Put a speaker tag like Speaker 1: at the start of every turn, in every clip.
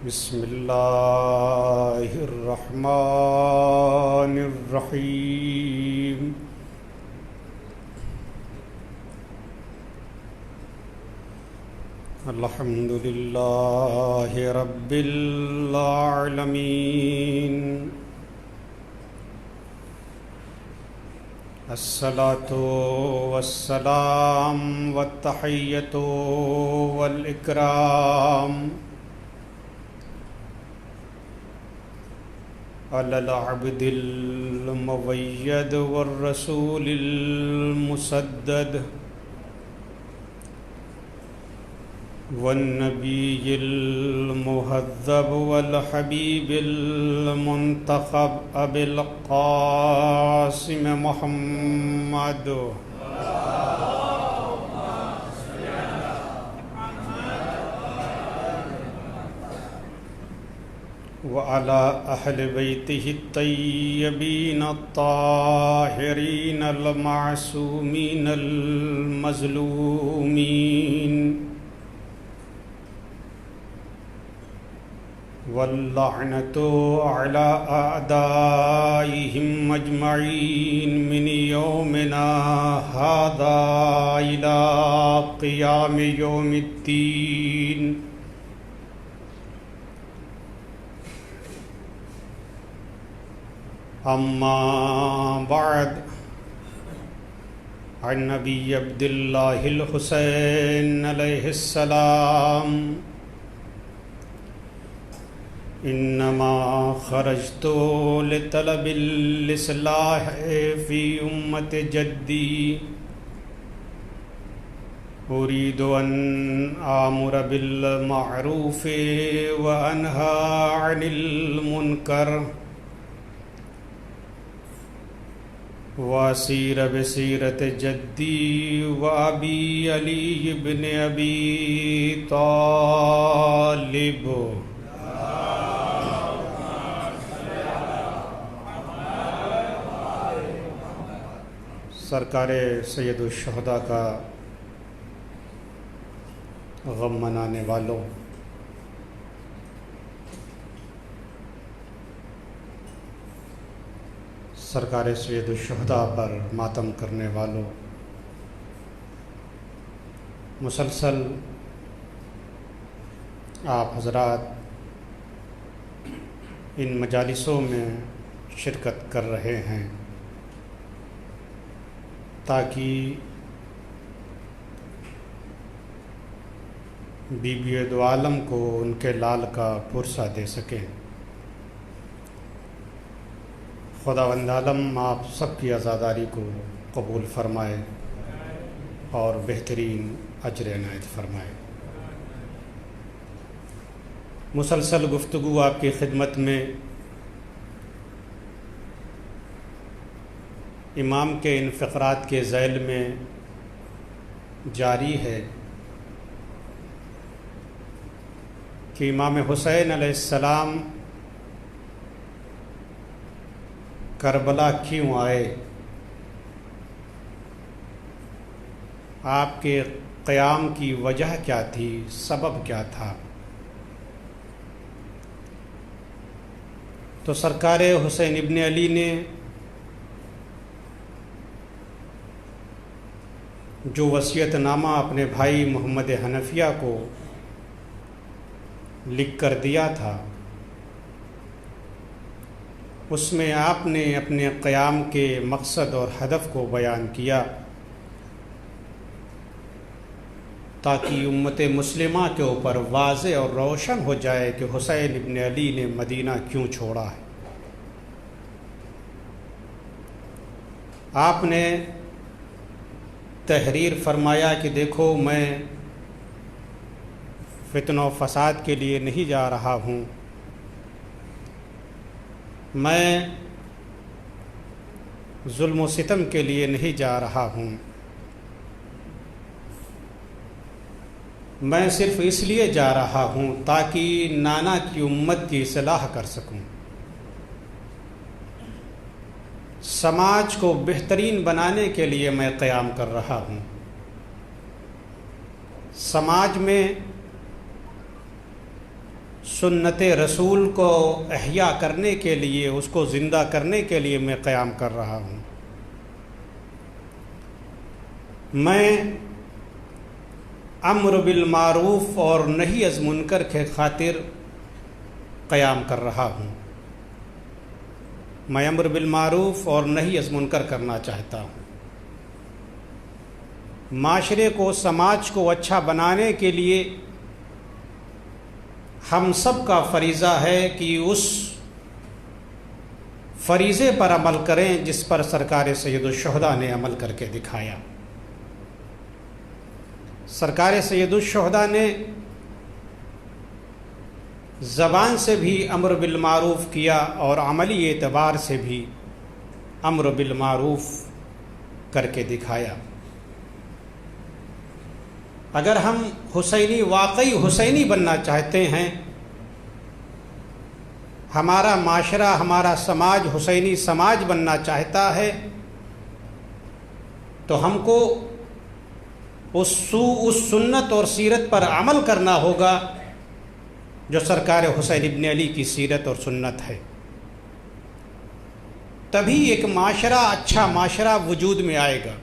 Speaker 1: بسم اللہ الرحمن الرحیم الحمد للہ رب العالمین الصلاۃ والسلام والتحیۃ والاکرام علی العبد المؤید والرسول المسدد والنبی المہذب والحبیب المنتخب ابی القاسم محمد وعلى أهل بيته الطيبين الطاهرين المعصومين المظلومين واللعنة على أعدائهم أجمعين من يومنا هذا إلى قيام يوم الدين. اما بعد، عن نبی عبد اللہ الحسین علیہ السلام انما خرجت لطلب الاصلاح فی امت جدی اريد ان آمر بالمعروف وانہى عن المنکر واسیر بسیرت جدی وابی علی بن ابی طالب. سرکار سید الشہداء کا غم منانے والوں، سرکار سید الشہداء پر ماتم کرنے والوں، مسلسل آپ حضرات ان مجالسوں میں شرکت کر رہے ہیں تاکہ بی بی دو عالم کو ان کے لال کا پرسہ دے سکیں. خداوند عالم آپ سب کی عزاداری کو قبول فرمائے اور بہترین اجر عنایت فرمائے. مسلسل گفتگو آپ کی خدمت میں امام کے ان فقرات کے ذیل میں جاری ہے کہ امام حسین علیہ السلام کربلا کیوں آئے، آپ کے قیام کی وجہ کیا تھی، سبب کیا تھا. تو سرکار حسین ابن علی نے جو وصیت نامہ اپنے بھائی محمد حنفیہ کو لکھ کر دیا تھا، اس میں آپ نے اپنے قیام کے مقصد اور ہدف کو بیان کیا تاکہ امت مسلمہ کے اوپر واضح اور روشن ہو جائے کہ حسین ابن علی نے مدینہ کیوں چھوڑا ہے. آپ نے تحریر فرمایا کہ دیکھو، میں فتنہ و فساد کے لیے نہیں جا رہا ہوں، میں ظلم و ستم کے لیے نہیں جا رہا ہوں، میں صرف اس لیے جا رہا ہوں تاکہ نانا کی امت کی اصلاح کر سکوں، سماج کو بہترین بنانے کے لیے میں قیام کر رہا ہوں. سماج میں سنت رسول کو احیا کرنے کے لیے، اس کو زندہ کرنے کے لیے میں قیام کر رہا ہوں۔ میں امر بالمعروف اور نہی از منکر کے خاطر قیام کر رہا ہوں۔ میں امر بالمعروف اور نہی از منکر کرنا چاہتا ہوں۔ معاشرے کو، سماج کو اچھا بنانے کے لیے ہم سب کا فریضہ ہے کہ اس فریضے پر عمل کریں جس پر سرکار سید الشہداء نے عمل کر کے دکھایا۔ سرکار سید الشہداء نے زبان سے بھی امر بالمعروف کیا اور عملی اعتبار سے بھی امر بالمعروف کر کے دکھایا۔ اگر ہم حسینی، واقعی حسینی بننا چاہتے ہیں، ہمارا معاشرہ، ہمارا سماج حسینی سماج بننا چاہتا ہے، تو ہم کو اس سنت اور سیرت پر عمل کرنا ہوگا جو سرکار حسین ابن علی کی سیرت اور سنت ہے۔ تبھی ایک معاشرہ، اچھا معاشرہ وجود میں آئے گا۔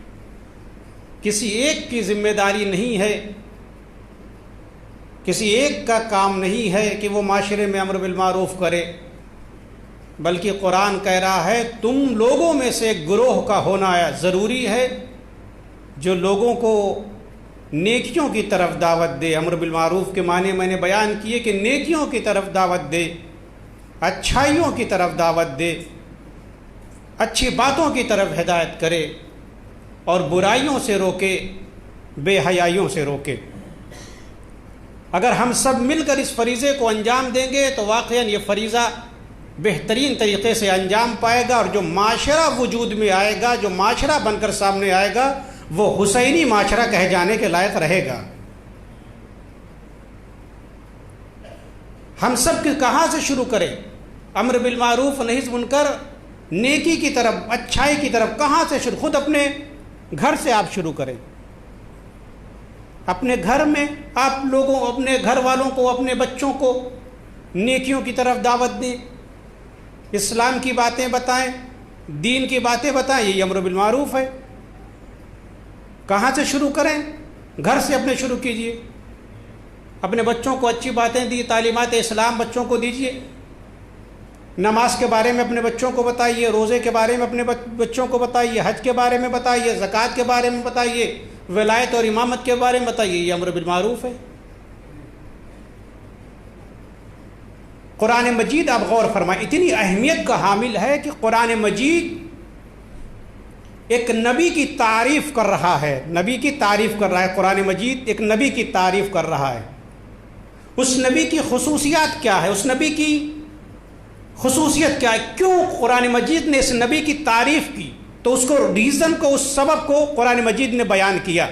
Speaker 1: کسی ایک کی ذمہ داری نہیں ہے، کسی ایک کا کام نہیں ہے کہ وہ معاشرے میں امر بالمعروف کرے، بلکہ قرآن کہہ رہا ہے تم لوگوں میں سے ایک گروہ کا ہونا ضروری ہے جو لوگوں کو نیکیوں کی طرف دعوت دے۔ امر بالمعروف کے معنی میں نے بیان کیے کہ نیکیوں کی طرف دعوت دے، اچھائیوں کی طرف دعوت دے، اچھی باتوں کی طرف ہدایت کرے اور برائیوں سے روکے، بے حیائیوں سے روکے۔ اگر ہم سب مل کر اس فریضے کو انجام دیں گے تو واقعاً یہ فریضہ بہترین طریقے سے انجام پائے گا، اور جو معاشرہ وجود میں آئے گا، جو معاشرہ بن کر سامنے آئے گا، وہ حسینی معاشرہ کہے جانے کے لائق رہے گا۔ ہم سب کہاں سے شروع کریں؟ امر بالمعروف نہی عن منکر، نیکی کی طرف، اچھائی کی طرف کہاں سے شروع؟ خود اپنے گھر سے آپ شروع کریں۔ اپنے گھر میں آپ لوگوں، اپنے گھر والوں کو، اپنے بچوں کو نیکیوں کی طرف دعوت دیں، اسلام کی باتیں بتائیں، دین کی باتیں بتائیں، یہی امر بالمعروف ہے۔ کہاں سے شروع کریں؟ گھر سے اپنے شروع کیجئے۔ اپنے بچوں کو اچھی باتیں دی، تعلیمات اسلام بچوں کو دیجئے۔ نماز کے بارے میں اپنے بچوں کو بتائیے، روزے کے بارے میں اپنے بچوں کو بتائیے، حج کے بارے میں بتائیے، زکوٰۃ کے بارے میں بتائیے، ولایت اور امامت کے بارے میں بتائیے، یہ امر بالمعروف ہے۔ قرآن مجید آپ غور فرمائیں، اتنی اہمیت کا حامل ہے کہ قرآن مجید ایک نبی کی تعریف کر رہا ہے، نبی کی تعریف کر رہا ہے۔ قرآن مجید ایک نبی کی تعریف کر رہا ہے۔ اس نبی کی خصوصیات کیا ہے؟ اس نبی کی خصوصیت کیا ہے؟ کیوں قرآن مجید نے اس نبی کی تعریف کی؟ تو اس کو ریزن کو، اس سبب کو قرآن مجید نے بیان کیا۔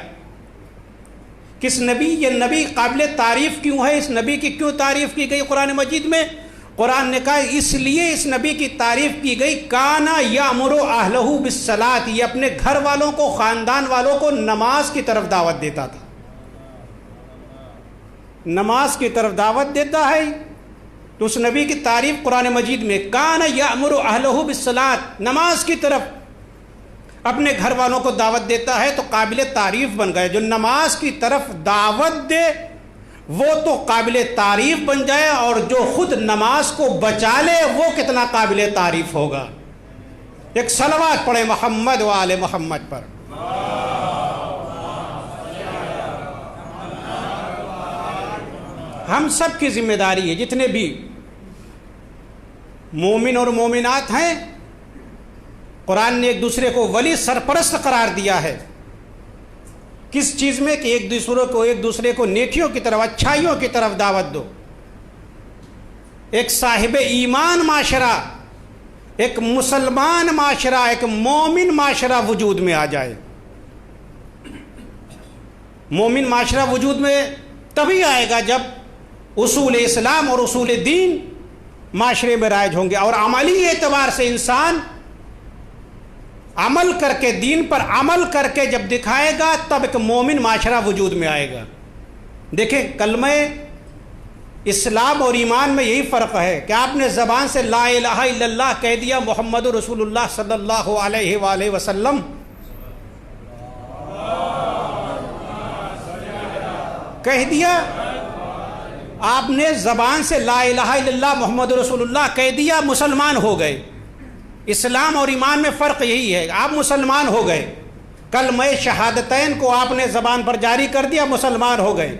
Speaker 1: کس نبی، یہ نبی قابل تعریف کیوں ہے؟ اس نبی کی کیوں تعریف کی گئی قرآن مجید میں؟ قرآن نے کہا اس لیے اس نبی کی تعریف کی گئی، کانا یامر اہلہ بالصلاۃ، یہ اپنے گھر والوں کو، خاندان والوں کو نماز کی طرف دعوت دیتا تھا۔ نماز کی طرف دعوت دیتا ہے تو اس نبی کی تعریف قرآن مجید میں، کانا یامر اہلہ بالصلاۃ، نماز کی طرف اپنے گھر والوں کو دعوت دیتا ہے تو قابل تعریف بن گئے۔ جو نماز کی طرف دعوت دے وہ تو قابل تعریف بن جائے، اور جو خود نماز کو بچا لے وہ کتنا قابل تعریف ہوگا۔ ایک صلوات پڑھیں محمد و آل محمد پر۔ ہم سب کی ذمہ داری ہے، جتنے بھی مومن اور مومنات ہیں، قرآن نے ایک دوسرے کو ولی سرپرست قرار دیا ہے۔ کس چیز میں؟ کہ ایک دوسرے کو نیکیوں کی طرف، اچھائیوں کی طرف دعوت دو۔ ایک صاحب ایمان معاشرہ، ایک مسلمان معاشرہ، ایک مومن معاشرہ وجود میں آ جائے۔ مومن معاشرہ وجود میں تبھی آئے گا جب اصول اسلام اور اصول دین معاشرے میں رائج ہوں گے، اور عملی اعتبار سے انسان عمل کر کے، دین پر عمل کر کے جب دکھائے گا تب ایک مومن معاشرہ وجود میں آئے گا۔ دیکھیں کلمہ اسلام اور ایمان میں یہی فرق ہے کہ آپ نے زبان سے لا الہ الا اللہ کہہ دیا، محمد رسول اللہ صلی اللہ علیہ وآلہ وسلم، کہہ دیا، آپ نے زبان سے لا الہ الا اللہ محمد رسول اللہ کہہ دیا، مسلمان ہو گئے۔ اسلام اور ایمان میں فرق یہی ہے، آپ مسلمان ہو گئے، کلمہ شہادتین کو آپ نے زبان پر جاری کر دیا، مسلمان ہو گئے،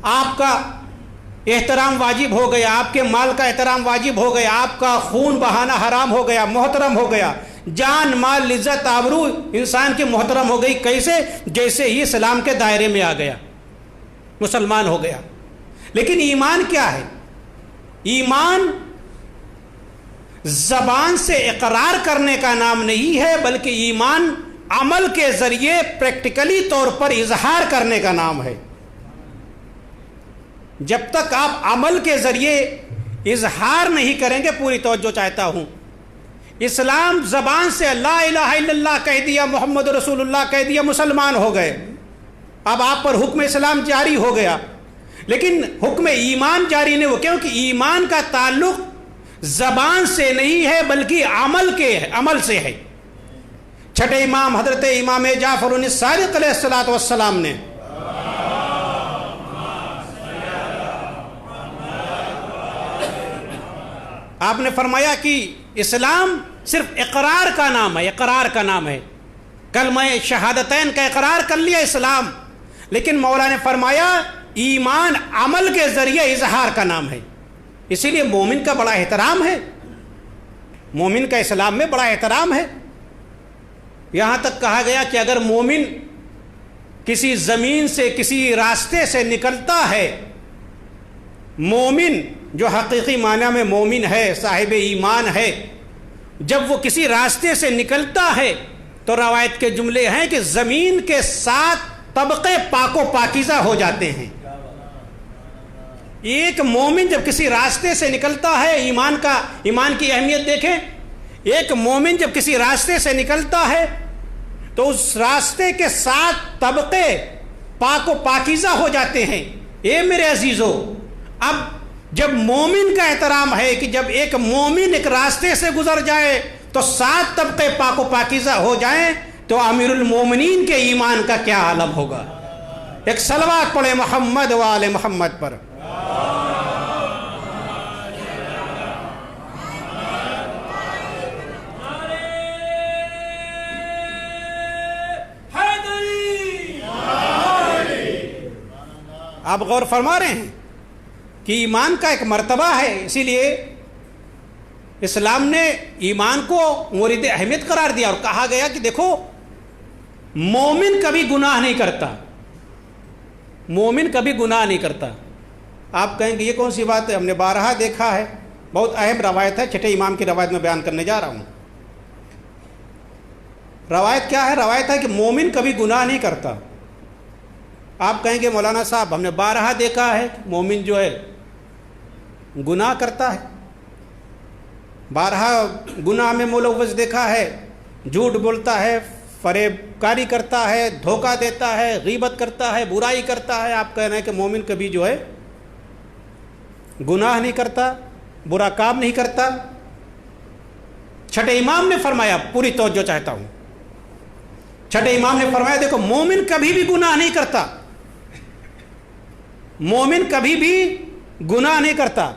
Speaker 1: آپ کا احترام واجب ہو گیا، آپ کے مال کا احترام واجب ہو گیا، آپ کا خون بہانا حرام ہو گیا، محترم ہو گیا، جان مال عزت آبرو انسان کی محترم ہو گئی۔ کیسے؟ جیسے ہی اسلام کے دائرے میں آ گیا، مسلمان ہو گیا۔ لیکن ایمان کیا ہے؟ ایمان زبان سے اقرار کرنے کا نام نہیں ہے، بلکہ ایمان عمل کے ذریعے پریکٹیکلی طور پر اظہار کرنے کا نام ہے۔ جب تک آپ عمل کے ذریعے اظہار نہیں کریں گے، پوری توجہ چاہتا ہوں، اسلام زبان سے لا الہ الا اللہ کہہ دیا، محمد رسول اللہ کہہ دیا، مسلمان ہو گئے، اب آپ پر حکم اسلام جاری ہو گیا، لیکن حکم ایمان جاری نہیں ہو، کیونکہ ایمان کا تعلق زبان سے نہیں ہے بلکہ عمل سے ہے۔ چھٹے امام حضرت امام جعفر الصادق علیہ الصلوۃ والسلام نے آپ نے فرمایا کہ اسلام صرف اقرار کا نام ہے، اقرار کا نام ہے، کلمہ شہادتین کا اقرار کر لیا اسلام، لیکن مولا نے فرمایا ایمان عمل کے ذریعے اظہار کا نام ہے۔ اسی لیے مومن کا بڑا احترام ہے، مومن کا اسلام میں بڑا احترام ہے۔ یہاں تک کہا گیا کہ اگر مومن کسی زمین سے کسی راستے سے نکلتا ہے، مومن جو حقیقی معنی میں مومن ہے، صاحب ایمان ہے، جب وہ کسی راستے سے نکلتا ہے تو روایت کے جملے ہیں کہ زمین کے 7 طبقے پاک و پاکیزہ ہو جاتے ہیں۔ ایک مومن جب کسی راستے سے نکلتا ہے، ایمان کی اہمیت دیکھیں، ایک مومن جب کسی راستے سے نکلتا ہے تو اس راستے کے 7 طبقے پاک و پاکیزہ ہو جاتے ہیں۔ اے میرے عزیزو، اب جب مومن کا احترام ہے کہ جب ایک مومن ایک راستے سے گزر جائے تو 7 طبقے پاک و پاکیزہ ہو جائیں، تو امیر المومنین کے ایمان کا کیا عالم ہوگا؟ ایک صلوات پڑھے محمد و آل محمد پر۔ آپ غور فرما رہے ہیں کہ ایمان کا ایک مرتبہ ہے، اسی لیے اسلام نے ایمان کو مورد اہمیت قرار دیا اور کہا گیا کہ دیکھو مومن کبھی گناہ نہیں کرتا، مومن کبھی گناہ نہیں کرتا۔ آپ کہیں گے یہ کون سی بات ہے؟ ہم نے بارہا دیکھا ہے، بہت اہم روایت ہے، چھٹے امام کی روایت میں بیان کرنے جا رہا ہوں۔ روایت کیا ہے؟ روایت ہے کہ مومن کبھی گناہ نہیں کرتا۔ آپ کہیں گے مولانا صاحب ہم نے بارہا دیکھا ہے مومن جو ہے گناہ کرتا ہے، بارہا گناہ میں ملوث دیکھا ہے، جھوٹ بولتا ہے، فریب کاری کرتا ہے، دھوکہ دیتا ہے، غیبت کرتا ہے، برائی کرتا ہے۔ آپ کہہ رہے ہیں کہ مومن کبھی جو ہے گناہ نہیں کرتا، برا کام نہیں کرتا۔ چھٹے امام نے فرمایا، پوری توجہ چاہتا ہوں، چھٹے امام نے فرمایا دیکھو مومن کبھی بھی گناہ نہیں کرتا، مومن کبھی بھی گناہ نہیں کرتا۔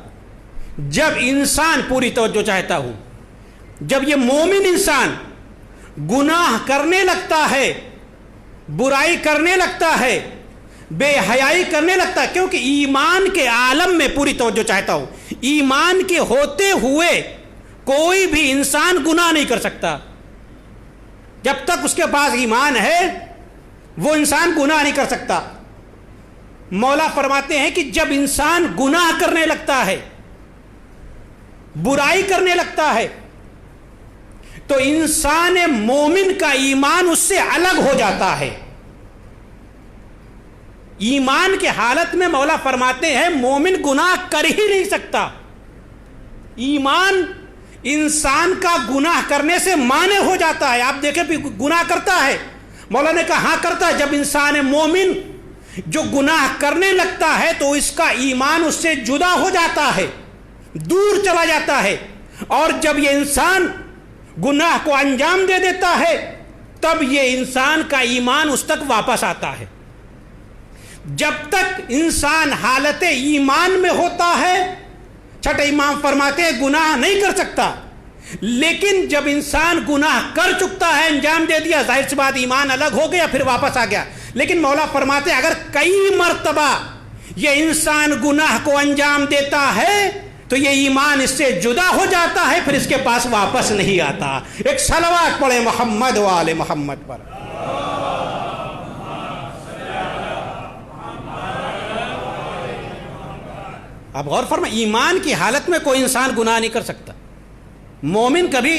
Speaker 1: جب انسان، پوری توجہ چاہتا ہوں، جب یہ مومن انسان گناہ کرنے لگتا ہے، برائی کرنے لگتا ہے، بے حیائی کرنے لگتا ہے، کیونکہ ایمان کے عالم میں، پوری توجہ چاہتا ہوں، ایمان کے ہوتے ہوئے کوئی بھی انسان گناہ نہیں کر سکتا۔ جب تک اس کے پاس ایمان ہے وہ انسان گناہ نہیں کر سکتا۔ مولا فرماتے ہیں کہ جب انسان گناہ کرنے لگتا ہے، برائی کرنے لگتا ہے، تو انسان مومن کا ایمان اس سے الگ ہو جاتا ہے۔ ایمان کے حالت میں مولا فرماتے ہیں مومن گناہ کر ہی نہیں سکتا۔ ایمان انسان کا گناہ کرنے سے مانع ہو جاتا ہے۔ آپ دیکھیں گناہ کرتا ہے، مولا نے کہا ہاں کرتا ہے۔ جب انسان مومن جو گناہ کرنے لگتا ہے تو اس کا ایمان اس سے جدا ہو جاتا ہے، دور چلا جاتا ہے، اور جب یہ انسان گناہ کو انجام دے دیتا ہے تب یہ انسان کا ایمان اس تک واپس آتا ہے۔ جب تک انسان حالت ایمان میں ہوتا ہے، چھٹے امام فرماتے ہیں گناہ نہیں کر سکتا، لیکن جب انسان گناہ کر چکتا ہے، انجام دے دیا، ظاہر سی بات ایمان الگ ہو گیا، پھر واپس آ گیا۔ لیکن مولا فرماتے ہیں اگر کئی مرتبہ یہ انسان گناہ کو انجام دیتا ہے تو یہ ایمان اس سے جدا ہو جاتا ہے، پھر اس کے پاس واپس نہیں آتا۔ ایک صلوات پڑھے محمد و آل محمد پر۔ اب غور فرمائیں، ایمان کی حالت میں کوئی انسان گناہ نہیں کر سکتا، مومن کبھی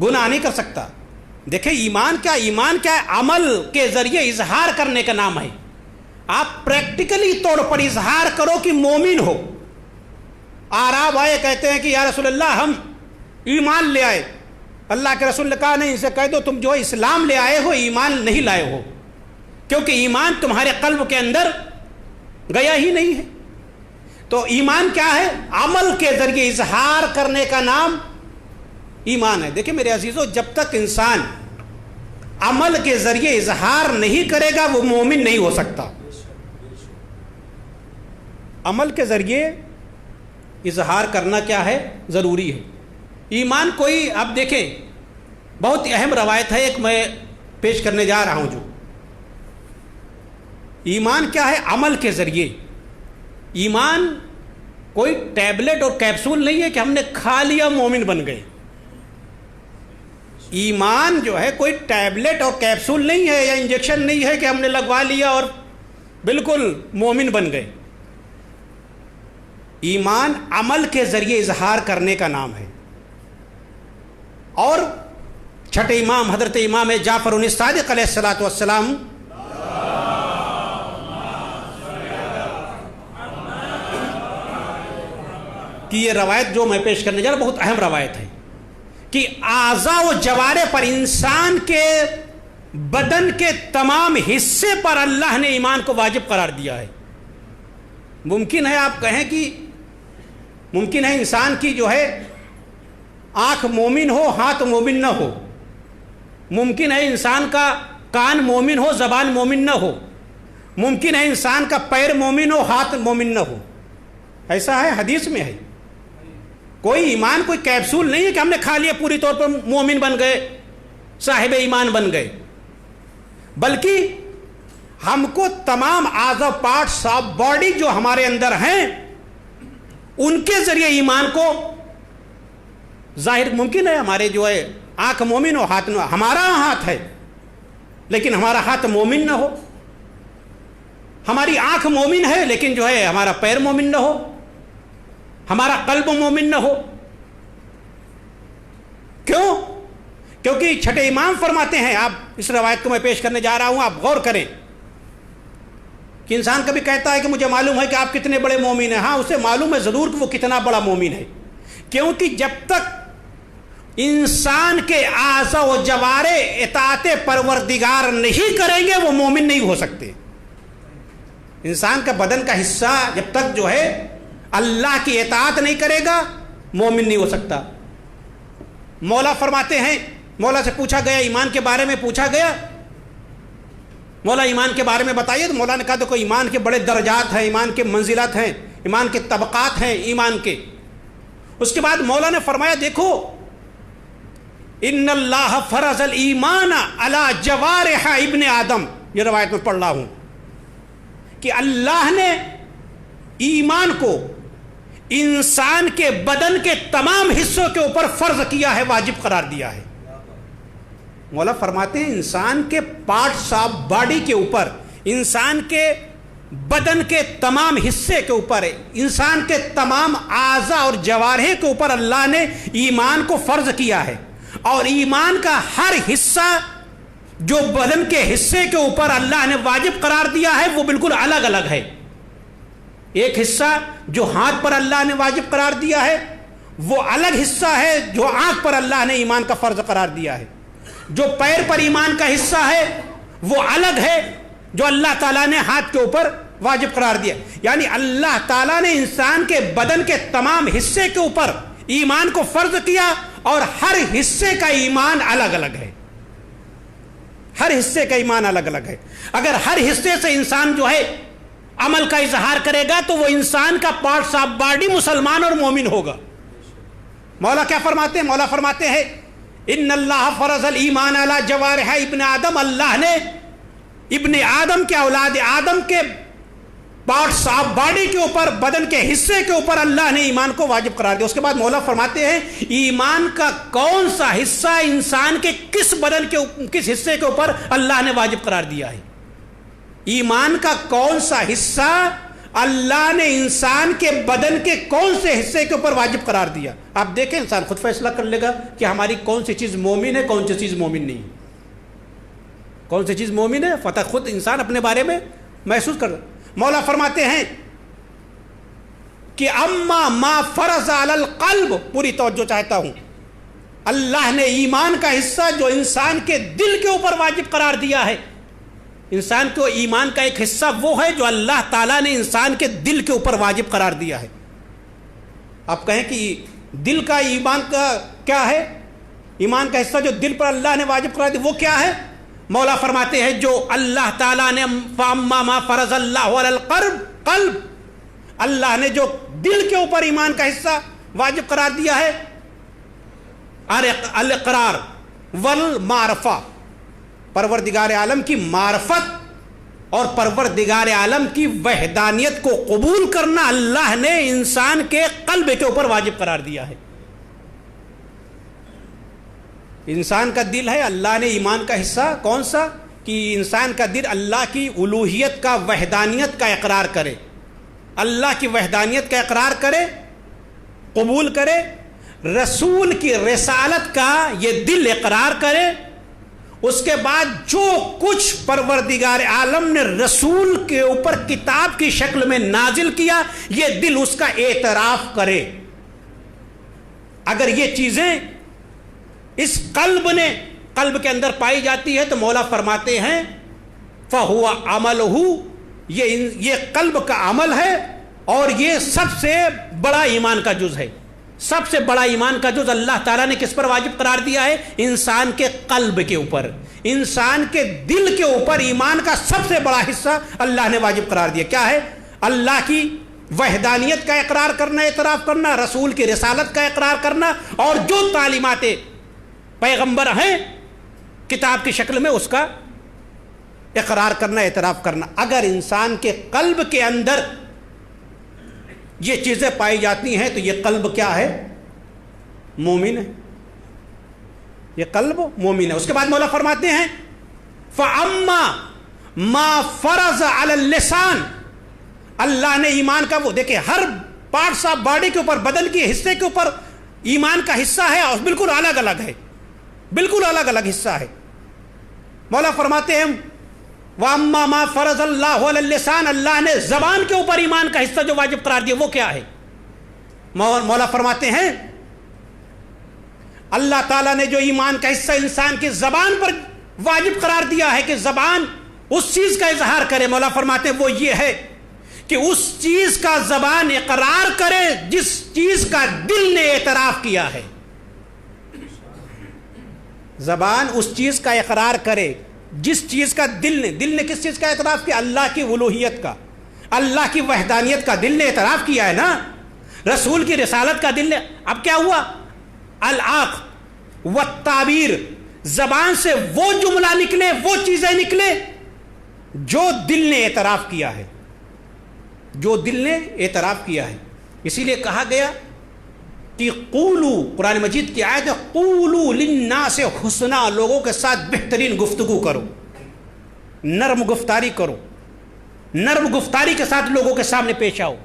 Speaker 1: گناہ نہیں کر سکتا۔ دیکھیں ایمان کیا ہے؟ عمل کے ذریعے اظہار کرنے کا نام ہے۔ آپ پریکٹیکلی طور پر اظہار کرو کہ مومن ہو۔ اعراب آئے، کہتے ہیں کہ یا رسول اللہ ہم ایمان لے آئے۔ اللہ کے رسول نے کہا نہیں، اسے کہہ دو تم جو اسلام لے آئے ہو ایمان نہیں لائے ہو، کیونکہ ایمان تمہارے قلب کے اندر گیا ہی نہیں ہے۔ تو ایمان کیا ہے؟ عمل کے ذریعے اظہار کرنے کا نام ایمان ہے۔ دیکھیں میرے عزیزو، جب تک انسان عمل کے ذریعے اظہار نہیں کرے گا وہ مومن نہیں ہو سکتا۔ عمل کے ذریعے اظہار کرنا کیا ہے؟ ضروری ہے۔ ایمان کوئی، اب دیکھیں بہت اہم روایت ہے ایک میں پیش کرنے جا رہا ہوں، جو ایمان کیا ہے عمل کے ذریعے۔ ایمان کوئی ٹیبلٹ اور کیپسول نہیں ہے کہ ہم نے کھا لیا مومن بن گئے۔ ایمان جو ہے کوئی ٹیبلٹ اور کیپسول نہیں ہے یا انجیکشن نہیں ہے کہ ہم نے لگوا لیا اور بالکل مومن بن گئے۔ ایمان عمل کے ذریعے اظہار کرنے کا نام ہے۔ اور چھٹے امام حضرت امام جعفر الصادق علیہ الصلوۃ والسلام کی یہ روایت جو میں پیش کرنے جا رہا ہوں بہت اہم روایت ہے کہ اعضاء و جوارح پر، انسان کے بدن کے تمام حصے پر اللہ نے ایمان کو واجب قرار دیا ہے۔ ممکن ہے آپ کہیں کہ ممکن ہے انسان کی جو ہے آنکھ مومن ہو ہاتھ مومن نہ ہو، ممکن ہے انسان کا کان مومن ہو زبان مومن نہ ہو، ممکن ہے انسان کا پیر مومن ہو ہاتھ مومن نہ ہو۔ ایسا ہے، حدیث میں ہے۔ کوئی ایمان کوئی کیپسول نہیں ہے کہ ہم نے کھا لیا پوری طور پر مومن بن گئے، صاحب ایمان بن گئے، بلکہ ہم کو تمام اعضاء پارٹس آف باڈی جو ہمارے اندر ہیں ان کے ذریعے ایمان کو ظاہر ممکن ہے۔ ہمارے جو ہے آنکھ مومن ہو ہاتھ نہ، ہمارا ہاتھ ہے لیکن ہمارا ہاتھ مومن نہ ہو، ہماری آنکھ مومن ہے لیکن جو ہے ہمارا پیر مومن نہ ہو، ہمارا قلب مومن نہ ہو۔ کیوں؟ کیونکہ چھٹے امام فرماتے ہیں، آپ اس روایت کو میں پیش کرنے جا رہا ہوں، آپ غور کریں کہ انسان کبھی کہتا ہے کہ مجھے معلوم ہے کہ آپ کتنے بڑے مومن ہیں۔ ہاں اسے معلوم ہے ضرور کہ وہ کتنا بڑا مومن ہے، کیونکہ جب تک انسان کے اعضاء و جوارح اطاعت پروردگار نہیں کریں گے وہ مومن نہیں ہو سکتے۔ انسان کا بدن کا حصہ جب تک جو ہے اللہ کی اطاعت نہیں کرے گا مومن نہیں ہو سکتا۔ مولا فرماتے ہیں، مولا سے پوچھا گیا ایمان کے بارے میں، پوچھا گیا مولا ایمان کے بارے میں بتائیے، تو مولا نے کہا دیکھو ایمان کے بڑے درجات ہیں، ایمان کے منزلات ہیں، ایمان کے طبقات ہیں ایمان کے۔ اس کے بعد مولا نے فرمایا دیکھو ان اللہ فرض الایمان علی جوارح ابن آدم، یہ روایت میں پڑھ رہا ہوں کہ اللہ نے ایمان کو انسان کے بدن کے تمام حصوں کے اوپر فرض کیا ہے، واجب قرار دیا ہے۔ مولا فرماتے ہیں انسان کے پارٹس آف باڈی کے اوپر، انسان کے بدن کے تمام حصے کے اوپر، انسان کے تمام اعضاء اور جوارح کے اوپر اللہ نے ایمان کو فرض کیا ہے، اور ایمان کا ہر حصہ جو بدن کے حصے کے اوپر اللہ نے واجب قرار دیا ہے وہ بالکل الگ الگ ہے۔ ایک حصہ جو ہاتھ پر اللہ نے واجب قرار دیا ہے وہ الگ حصہ ہے جو آنکھ پر اللہ نے ایمان کا فرض قرار دیا ہے، جو پیر پر ایمان کا حصہ ہے وہ الگ ہے، جو اللہ تعالیٰ نے ہاتھ کے اوپر واجب قرار دیا. یعنی اللہ تعالیٰ نے انسان کے بدن کے تمام حصے کے اوپر ایمان کو فرض کیا اور ہر حصے کا ایمان الگ الگ ہے. ہر حصے کا ایمان الگ الگ ہے. اگر ہر حصے سے انسان جو ہے عمل کا اظہار کرے گا تو وہ انسان کا پارٹس آف باڈی مسلمان اور مومن ہوگا. مولا کیا فرماتے ہیں؟ مولا فرماتے ہیں ان اللہ فرض الایمان علی جوارح ابن آدم. اللہ نے ابن آدم کے اولاد آدم کے پارٹس آف باڈی کے اوپر، بدن کے حصے کے اوپر اللہ نے ایمان کو واجب قرار دیا. اس کے بعد مولا فرماتے ہیں ایمان کا کون سا حصہ انسان کے کس بدن کے کس حصے کے اوپر اللہ نے واجب قرار دیا ہے. ایمان کا کون سا حصہ اللہ نے انسان کے بدن کے کون سے حصے کے اوپر واجب قرار دیا. آپ دیکھیں انسان خود فیصلہ کر لے گا کہ ہماری کون سی چیز مومن ہے، کون سی چیز مومن نہیں. کون سی چیز مومن ہے فتح خود انسان اپنے بارے میں محسوس کر. مولا فرماتے ہیں کہ اما ما فرض علی القلب، پوری توجہ چاہتا ہوں، اللہ نے ایمان کا حصہ جو انسان کے دل کے اوپر واجب قرار دیا ہے. انسان کو ایمان کا ایک حصہ وہ ہے جو اللہ تعالیٰ نے انسان کے دل کے اوپر واجب قرار دیا ہے. آپ کہیں کہ دل کا ایمان کا کیا ہے؟ ایمان کا حصہ جو دل پر اللہ نے واجب قرار دیا وہ کیا ہے؟ مولا فرماتے ہیں جو اللہ تعالیٰ نے فَأَمَّا مَا فَرَضَ اللَّهُ عَلَى الْقَلْبِ، اللہ نے جو دل کے اوپر ایمان کا حصہ واجب قرار دیا ہے، الاقرار والمعرفہ، پروردگار عالم کی معرفت اور پروردگار عالم کی وحدانیت کو قبول کرنا اللہ نے انسان کے قلب کے اوپر واجب قرار دیا ہے. انسان کا دل ہے، اللہ نے ایمان کا حصہ کون سا کہ انسان کا دل اللہ کی الوہیت کا، وحدانیت کا اقرار کرے، اللہ کی وحدانیت کا اقرار کرے، قبول کرے، رسول کی رسالت کا یہ دل اقرار کرے. اس کے بعد جو کچھ پروردگار عالم نے رسول کے اوپر کتاب کی شکل میں نازل کیا یہ دل اس کا اعتراف کرے. اگر یہ چیزیں اس قلب کے اندر پائی جاتی ہے تو مولا فرماتے ہیں فَهُوَ عَمَلُهُ، یہ قلب کا عمل ہے اور یہ سب سے بڑا ایمان کا جز ہے. سب سے بڑا ایمان کا جز اللہ تعالیٰ نے کس پر واجب قرار دیا ہے؟ انسان کے قلب کے اوپر، انسان کے دل کے اوپر ایمان کا سب سے بڑا حصہ اللہ نے واجب قرار دیا. کیا ہے؟ اللہ کی وحدانیت کا اقرار کرنا، اعتراف کرنا، رسول کی رسالت کا اقرار کرنا اور جو تعلیمات پیغمبر ہیں کتاب کی شکل میں اس کا اقرار کرنا، اعتراف کرنا. اگر انسان کے قلب کے اندر یہ چیزیں پائی جاتی ہیں تو یہ قلب کیا ہے؟ مومن ہے. یہ قلب مومن ہے. اس کے بعد مولا فرماتے ہیں فَأَمَّا مَا فَرَضَ عَلَى اللِّسَانِ، اللہ نے ایمان کا وہ دیکھیں ہر پارٹس آف باڈی کے اوپر، بدن کے حصے کے اوپر ایمان کا حصہ ہے اور بالکل الگ الگ ہے، بالکل الگ الگ حصہ ہے. مولا فرماتے ہیں وَأَمَّا مَا فَرَضَ اللَّهُ عَلَى اللِّسَانِ، اللہ نے زبان کے اوپر ایمان کا حصہ جو واجب قرار دیا وہ کیا ہے؟ مولا فرماتے ہیں اللہ تعالیٰ نے جو ایمان کا حصہ انسان کی زبان پر واجب قرار دیا ہے کہ زبان اس چیز کا اظہار کرے. مولا فرماتے ہیں وہ یہ ہے کہ اس چیز کا زبان اقرار کرے جس چیز کا دل نے اعتراف کیا ہے. زبان اس چیز کا اقرار کرے جس چیز کا دل نے کس چیز کا اعتراف کیا؟ اللہ کی الوہیت کا، اللہ کی وحدانیت کا دل نے اعتراف کیا ہے نا. رسول کی رسالت کا دل نے. اب کیا ہوا؟ العاق والتعبیر، زبان سے وہ جملہ نکلے، وہ چیزیں نکلے جو دل نے اعتراف کیا ہے، جو دل نے اعتراف کیا ہے. اسی لیے کہا گیا کہ قولو، قرآن مجید کی آیت ہے قولو للناس حسنا، لوگوں کے ساتھ بہترین گفتگو کرو، نرم گفتاری کرو، نرم گفتاری کے ساتھ لوگوں کے سامنے پیش آؤ.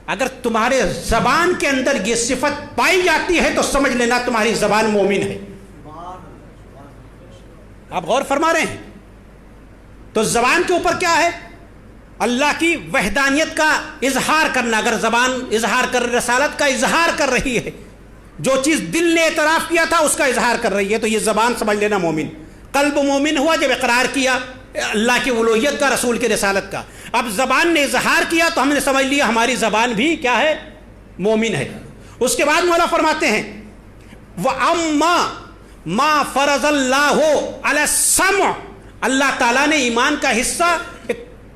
Speaker 1: اگر تمہارے زبان کے اندر یہ صفت پائی جاتی ہے تو سمجھ لینا تمہاری زبان مومن ہے. آپ غور فرما رہے ہیں؟ تو زبان کے اوپر کیا ہے؟ اللہ کی وحدانیت کا اظہار کرنا. اگر زبان اظہار کر، رسالت کا اظہار کر رہی ہے، جو چیز دل نے اعتراف کیا تھا اس کا اظہار کر رہی ہے، تو یہ زبان سمجھ لینا مومن. قلب مومن ہوا جب اقرار کیا اللہ کی اولوہیت کا، رسول کی رسالت کا. اب زبان نے اظہار کیا تو ہم نے سمجھ لیا ہماری زبان بھی کیا ہے؟ مومن ہے. اس کے بعد مولا فرماتے ہیں وَأَمَّا مَا فَرَضَ اللَّهُ عَلَى السَّمْعِ، اللہ تعالیٰ نے ایمان کا حصہ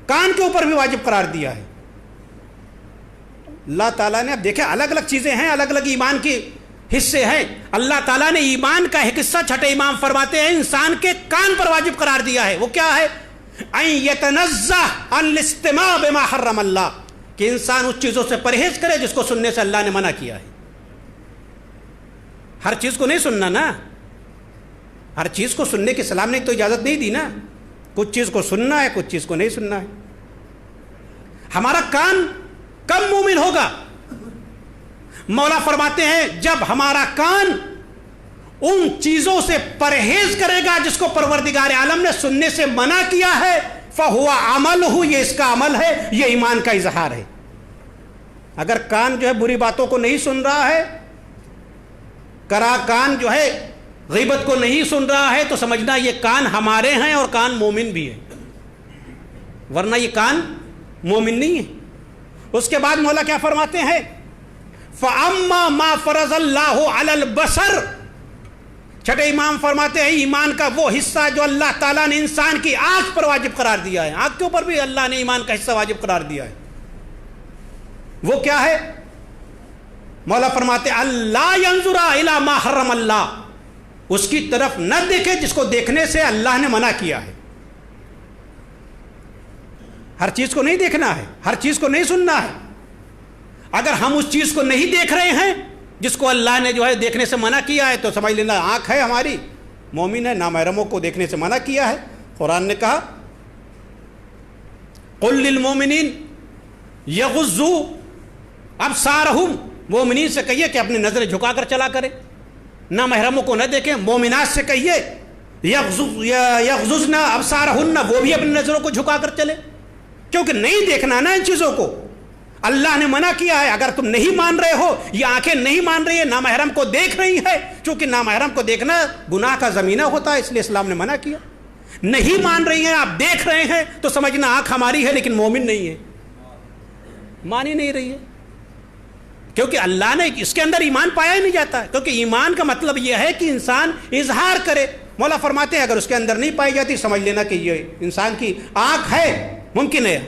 Speaker 1: کان کے اوپر بھی واجب قرار دیا ہے. اللہ تعالیٰ نے، اب دیکھیں الگ الگ چیزیں ہیں، الگ الگ ایمان کے حصے ہیں. اللہ تعالیٰ نے ایمان کا ایک حصہ چھٹے امام فرماتے ہیں انسان کے کان پر واجب قرار دیا ہے. وہ کیا ہے؟ ان یتنزہ عن الاستماع بما حرم اللہ، کہ انسان اس چیزوں سے پرہیز کرے جس کو سننے سے اللہ نے منع کیا ہے. ہر چیز کو نہیں سننا نا، ہر چیز کو سننے کی اسلام نے تو اجازت نہیں دی نا. کچھ چیز کو سننا ہے، کچھ چیز کو نہیں سننا ہے. ہمارا کان کب مومن ہوگا؟ مولا فرماتے ہیں جب ہمارا کان ان چیزوں سے پرہیز کرے گا جس کو پروردگار عالم نے سننے سے منع کیا ہے. فَهُوَ عَمَلُهُ، یہ اس کا عمل ہے، یہ ایمان کا اظہار ہے. اگر کان جو ہے بری باتوں کو نہیں سن رہا ہے، کان جو ہے غیبت کو نہیں سن رہا ہے، تو سمجھنا یہ کان ہمارے ہیں اور کان مومن بھی ہے، ورنہ یہ کان مومن نہیں ہے. اس کے بعد مولا کیا فرماتے ہیں؟ فَأَمَّا مَا فَرَضَ اللَّهُ عَلَى الْبَصَرِ، چھٹے امام فرماتے ہیں ایمان کا وہ حصہ جو اللہ تعالیٰ نے انسان کی آنکھ پر واجب قرار دیا ہے. آنکھ کے اوپر بھی اللہ نے ایمان کا حصہ واجب قرار دیا ہے. وہ کیا ہے؟ مولا فرماتے ہیں اللہ ينظر الى ما حرم اللہ، اس کی طرف نہ دیکھے جس کو دیکھنے سے اللہ نے منع کیا ہے. ہر چیز کو نہیں دیکھنا ہے، ہر چیز کو نہیں سننا ہے. اگر ہم اس چیز کو نہیں دیکھ رہے ہیں جس کو اللہ نے جو ہے دیکھنے سے منع کیا ہے، تو سمجھ لینا آنکھ ہے ہماری، مومن ہے. نامحرموں کو دیکھنے سے منع کیا ہے. قرآن نے کہا قل للمؤمنین یغضوا ابصارہم، مومنین سے کہیے کہ اپنی نظریں جھکا کر چلا کریں، نامحرموں کو نہ دیکھیں. مومنات سے کہیے یغضضن ابصارہن، وہ بھی اپنی نظروں کو جھکا کر چلے، کیونکہ نہیں دیکھنا نا ان چیزوں کو. اللہ نے منع کیا ہے. اگر تم نہیں مان رہے ہو، یہ آنکھیں نہیں مان رہی ہے، نامحرم کو دیکھ رہی ہے، چونکہ نامحرم کو دیکھنا گناہ کا زمینہ ہوتا ہے، اس لیے اسلام نے منع کیا. نہیں مان رہی ہیں، آپ دیکھ رہے ہیں، تو سمجھنا آنکھ ہماری ہے لیکن مومن نہیں ہے، مان ہی نہیں رہی ہے، کیونکہ اللہ نے اس کے اندر ایمان پایا ہی نہیں جاتا. کیونکہ ایمان کا مطلب یہ ہے کہ انسان اظہار کرے. مولا فرماتے ہیں اگر اس کے اندر نہیں پائی جاتی، سمجھ لینا کہ یہ انسان کی آنکھ ہے. ممکن ہے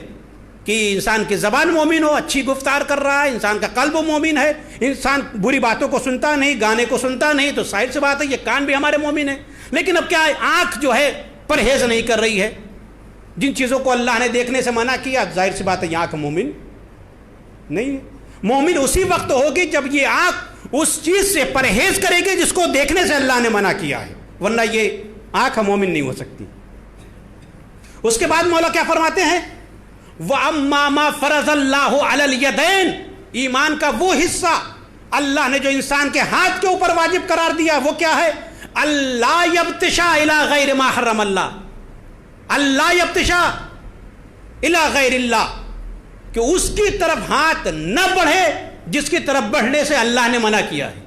Speaker 1: کہ انسان کی زبان مومن ہو، اچھی گفتار کر رہا ہے، انسان کا قلب مومن ہے، انسان بری باتوں کو سنتا نہیں، گانے کو سنتا نہیں، تو ظاہر سی بات ہے یہ کان بھی ہمارے مومن ہے. لیکن اب کیا ہے، آنکھ جو ہے پرہیز نہیں کر رہی ہے جن چیزوں کو اللہ نے دیکھنے سے منع کیا، ظاہر سی بات ہے یہ آنکھ مومن نہیں ہے. مومن اسی وقت ہوگی جب یہ آنکھ اس چیز سے پرہیز کرے گی جس کو دیکھنے سے اللہ نے منع کیا ہے، ورنہ یہ آنکھ مومن نہیں ہو سکتی. اس کے بعد مولا کیا فرماتے ہیں؟ وَأَمَّا مَا فَرَضَ اللَّهُ عَلَى الْيَدَيْنِ، ایمان کا وہ حصہ اللہ نے جو انسان کے ہاتھ کے اوپر واجب قرار دیا وہ کیا ہے؟ اللہ يَبْتِشَا إِلَى غَيْرِ مَا حَرَّمَ اللَّهُ، اللہ يَبْتِشَا إِلَى غَيْرِ اللَّهِ، کہ اس کی طرف ہاتھ نہ بڑھے جس کی طرف بڑھنے سے اللہ نے منع کیا ہے.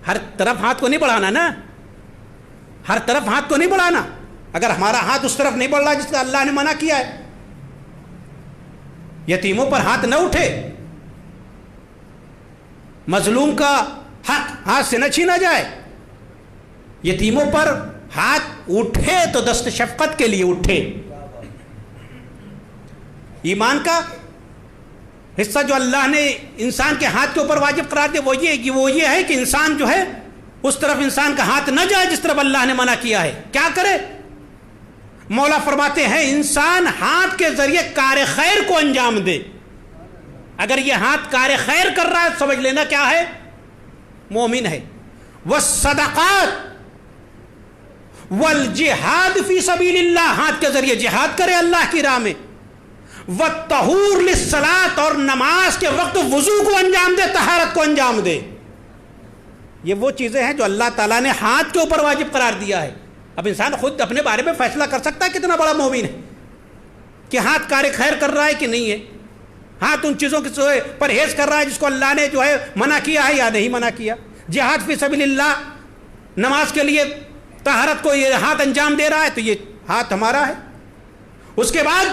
Speaker 1: ہر طرف ہاتھ کو نہیں بڑھانا نا، ہر طرف ہاتھ کو نہیں بڑھانا. اگر ہمارا ہاتھ اس طرف نہیں بڑھ رہا جس کا اللہ نے منع کیا ہے، یتیموں پر ہاتھ نہ اٹھے، مظلوم کا حق ہاتھ سے نہ چھینا جائے. یتیموں پر ہاتھ اٹھے تو دست شفقت کے لیے اٹھے. ایمان کا حصہ جو اللہ نے انسان کے ہاتھ کے اوپر واجب قرار دیا وہ یہ ہے کہ انسان جو ہے اس طرف انسان کا ہاتھ نہ جائے جس طرف اللہ نے منع کیا ہے. کیا کرے؟ مولا فرماتے ہیں انسان ہاتھ کے ذریعے کار خیر کو انجام دے. اگر یہ ہاتھ کار خیر کر رہا ہے سمجھ لینا کیا ہے؟ مومن ہے. والصدقات والجہاد فی سبیل اللہ، ہاتھ کے ذریعے جہاد کرے اللہ کی راہ میں. والطہور للصلاۃ، اور نماز کے وقت وضو کو انجام دے، طہارت کو انجام دے. یہ وہ چیزیں ہیں جو اللہ تعالیٰ نے ہاتھ کے اوپر واجب قرار دیا ہے. اب انسان خود اپنے بارے میں فیصلہ کر سکتا ہے کتنا بڑا مومن ہے، کہ ہاتھ کار خیر کر رہا ہے کہ نہیں ہے، ہاتھ ان چیزوں سے پرہیز کر رہا ہے جس کو اللہ نے جو ہے منع کیا ہے یا نہیں منع کیا. جہاد فی سبیل اللہ، نماز کے لیے طہارت کو یہ ہاتھ انجام دے رہا ہے، تو یہ ہاتھ ہمارا ہے. اس کے بعد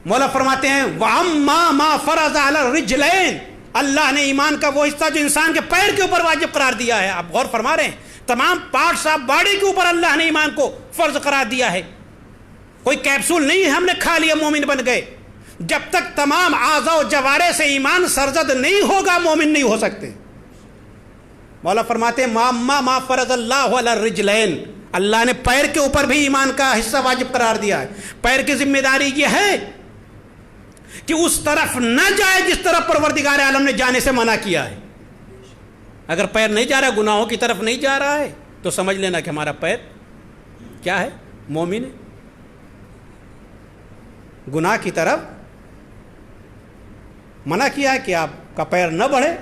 Speaker 1: مولا فرماتے ہیں وَأَمَّا مَا فَرَضَ عَلَى الرِّجْلَيْنِ، اللہ نے ایمان کا وہ حصہ جو انسان کے پیر کے اوپر واجب قرار دیا ہے. آپ غور فرما رہے ہیں، تمام پارٹس آف باڈی کے اوپر اللہ نے ایمان کو فرض قرار دیا ہے. کوئی کیپسول نہیں ہے ہم نے کھا لیا مومن بن گئے. جب تک تمام اعضاء و جوارے سے ایمان سرزد نہیں ہوگا مومن نہیں ہو سکتے. مولا فرماتے ہیں ما فرض اللہ علی الرجلین، اللہ نے پیر کے اوپر بھی ایمان کا حصہ واجب قرار دیا ہے. پیر کی ذمہ داری یہ ہے کہ اس طرف نہ جائے جس طرف پروردگار عالم نے جانے سے منع کیا ہے. اگر پیر نہیں جا رہا، گناہوں کی طرف نہیں جا رہا ہے، تو سمجھ لینا کہ ہمارا پیر کیا ہے؟ مومن ہے. گناہ کی طرف منع کیا ہے کہ آپ کا پیر نہ بڑھے.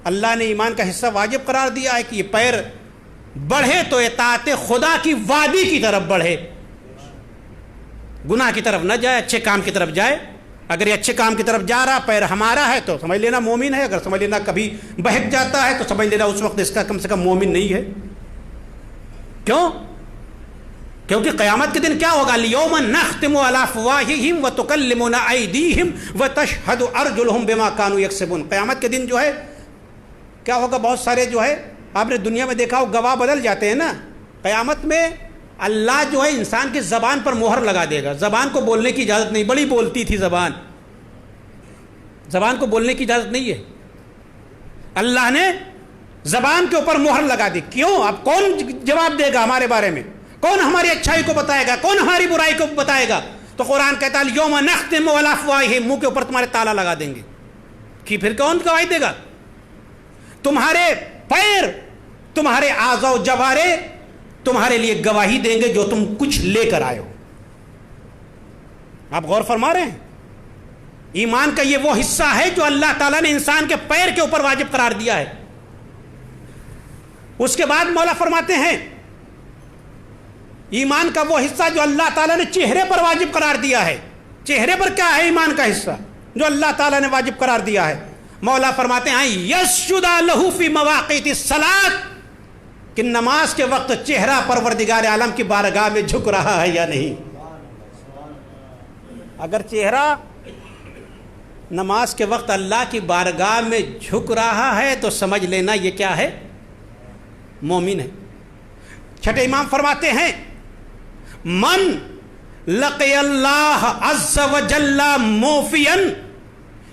Speaker 1: اللہ نے ایمان کا حصہ واجب قرار دیا ہے کہ یہ پیر بڑھے تو اطاعت خدا کی وادی کی طرف بڑھے، گناہ کی طرف نہ جائے، اچھے کام کی طرف جائے. اگر یہ اچھے کام کی طرف جا رہا، پیر ہمارا ہے، تو سمجھ لینا مومن ہے. اگر سمجھ لینا کبھی بہک جاتا ہے تو سمجھ لینا اس وقت اس کا کم سے کم مومن نہیں ہے. کیوں؟ کیونکہ قیامت کے دن کیا ہوگا؟ اليوم نختم علی افواہہم وتکلمنا ایدیہم وتشہد ارجلہم بما کانوا یکسبون. قیامت کے دن جو ہے کیا ہوگا؟ بہت سارے جو ہے آپ نے دنیا میں دیکھا ہو گواہ بدل جاتے ہیں نا. قیامت میں اللہ جو ہے انسان کی زبان پر مہر لگا دے گا. زبان کو بولنے کی اجازت نہیں، بڑی بولتی تھی زبان، زبان کو بولنے کی اجازت نہیں ہے. اللہ نے زبان کے اوپر مہر لگا دی. کیوں؟ اب کون جواب دے گا ہمارے بارے میں؟ کون ہماری اچھائی کو بتائے گا؟ کون ہماری برائی کو بتائے گا؟ تو قرآن کہتا ہے یوم نختم علی افواہہم، منہ کے اوپر تمہارے تالا لگا دیں گے. کہ پھر کون گواہی دے گا؟ تمہارے پیر، تمہارے اعضاء و جوارے تمہارے لیے گواہی دیں گے جو تم کچھ لے کر آئے ہو. آپ غور فرما رہے ہیں؟ ایمان کا یہ وہ حصہ ہے جو اللہ تعالیٰ نے انسان کے پیر کے اوپر واجب قرار دیا ہے. اس کے بعد مولا فرماتے ہیں ایمان کا وہ حصہ جو اللہ تعالیٰ نے چہرے پر واجب قرار دیا ہے. چہرے پر کیا ہے ایمان کا حصہ جو اللہ تعالیٰ نے واجب قرار دیا ہے؟ مولا فرماتے ہیں یسجد لہ فی مواقیت الصلاۃ، کہ نماز کے وقت چہرہ پروردگار عالم کی بارگاہ میں جھک رہا ہے یا نہیں. اگر چہرہ نماز کے وقت اللہ کی بارگاہ میں جھک رہا ہے تو سمجھ لینا یہ کیا ہے؟ مومن ہے. چھٹے امام فرماتے ہیں من لقی اللہ عز وجل موفیا،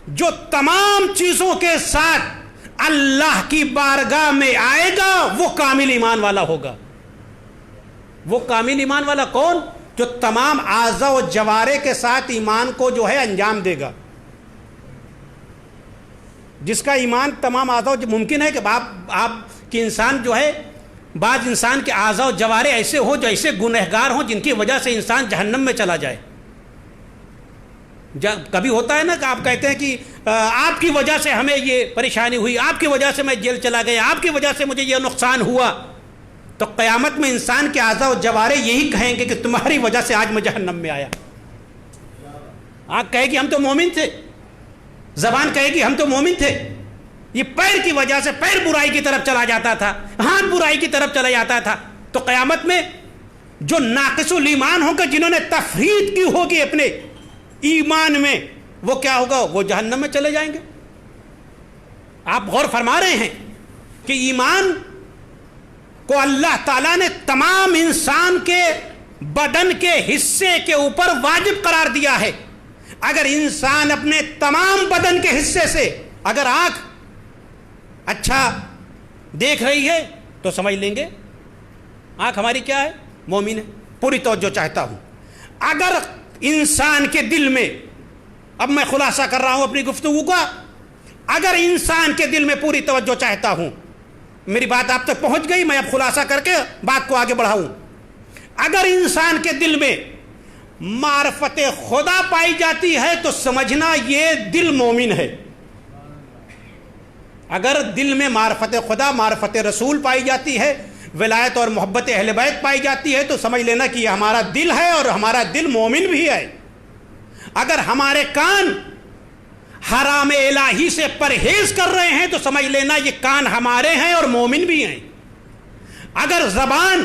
Speaker 1: جو تمام چیزوں کے ساتھ اللہ کی بارگاہ میں آئے گا وہ کامل ایمان والا ہوگا. وہ کامل ایمان والا کون؟ جو تمام اعضاء و جوارے کے ساتھ ایمان کو جو ہے انجام دے گا. جس کا ایمان تمام اعضاء، ممکن ہے کہ آپ کی انسان جو ہے، بعض انسان کے اعضاء و جوارے ایسے ہو جو ایسے گنہگار ہوں جن کی وجہ سے انسان جہنم میں چلا جائے. کبھی ہوتا ہے نا کہ آپ کہتے ہیں کہ آپ کی وجہ سے ہمیں یہ پریشانی ہوئی، آپ کی وجہ سے میں جیل چلا گیا، آپ کی وجہ سے مجھے یہ نقصان ہوا. تو قیامت میں انسان کے اعضاء و جوارے یہی کہیں گے کہ تمہاری وجہ سے آج میں جہنم میں آیا. آنکھ کہے گی ہم تو مومن تھے، زبان کہے گی ہم تو مومن تھے. یہ پیر کی وجہ سے پیر برائی کی طرف چلا جاتا تھا، ہاتھ برائی کی طرف چلا جاتا تھا. تو قیامت میں جو ناقص الایمان ہوں گے، جنہوں نے تفرید کی ہوگی اپنے ایمان میں، وہ کیا ہوگا؟ وہ جہنم میں چلے جائیں گے. آپ غور فرما رہے ہیں کہ ایمان کو اللہ تعالیٰ نے تمام انسان کے بدن کے حصے کے اوپر واجب قرار دیا ہے. اگر انسان اپنے تمام بدن کے حصے سے، اگر آنکھ اچھا دیکھ رہی ہے تو سمجھ لیں گے آنکھ ہماری کیا ہے؟ مومن ہے، پوری توجہ چاہتا ہوں. اگر انسان کے دل میں، اب میں خلاصہ کر رہا ہوں اپنی گفتگو کا، اگر انسان کے دل میں پوری توجہ چاہتا ہوں، میری بات آپ تک پہنچ گئی، میں اب خلاصہ کر کے بات کو آگے بڑھاؤں. اگر انسان کے دل میں معرفت خدا پائی جاتی ہے تو سمجھنا یہ دل مومن ہے. اگر دل میں معرفت خدا، معرفت رسول پائی جاتی ہے، ولایت اور محبت اہل بیت پائی جاتی ہے تو سمجھ لینا کہ یہ ہمارا دل ہے اور ہمارا دل مومن بھی ہے. اگر ہمارے کان حرام الہی سے پرہیز کر رہے ہیں تو سمجھ لینا یہ کان ہمارے ہیں اور مومن بھی ہیں. اگر زبان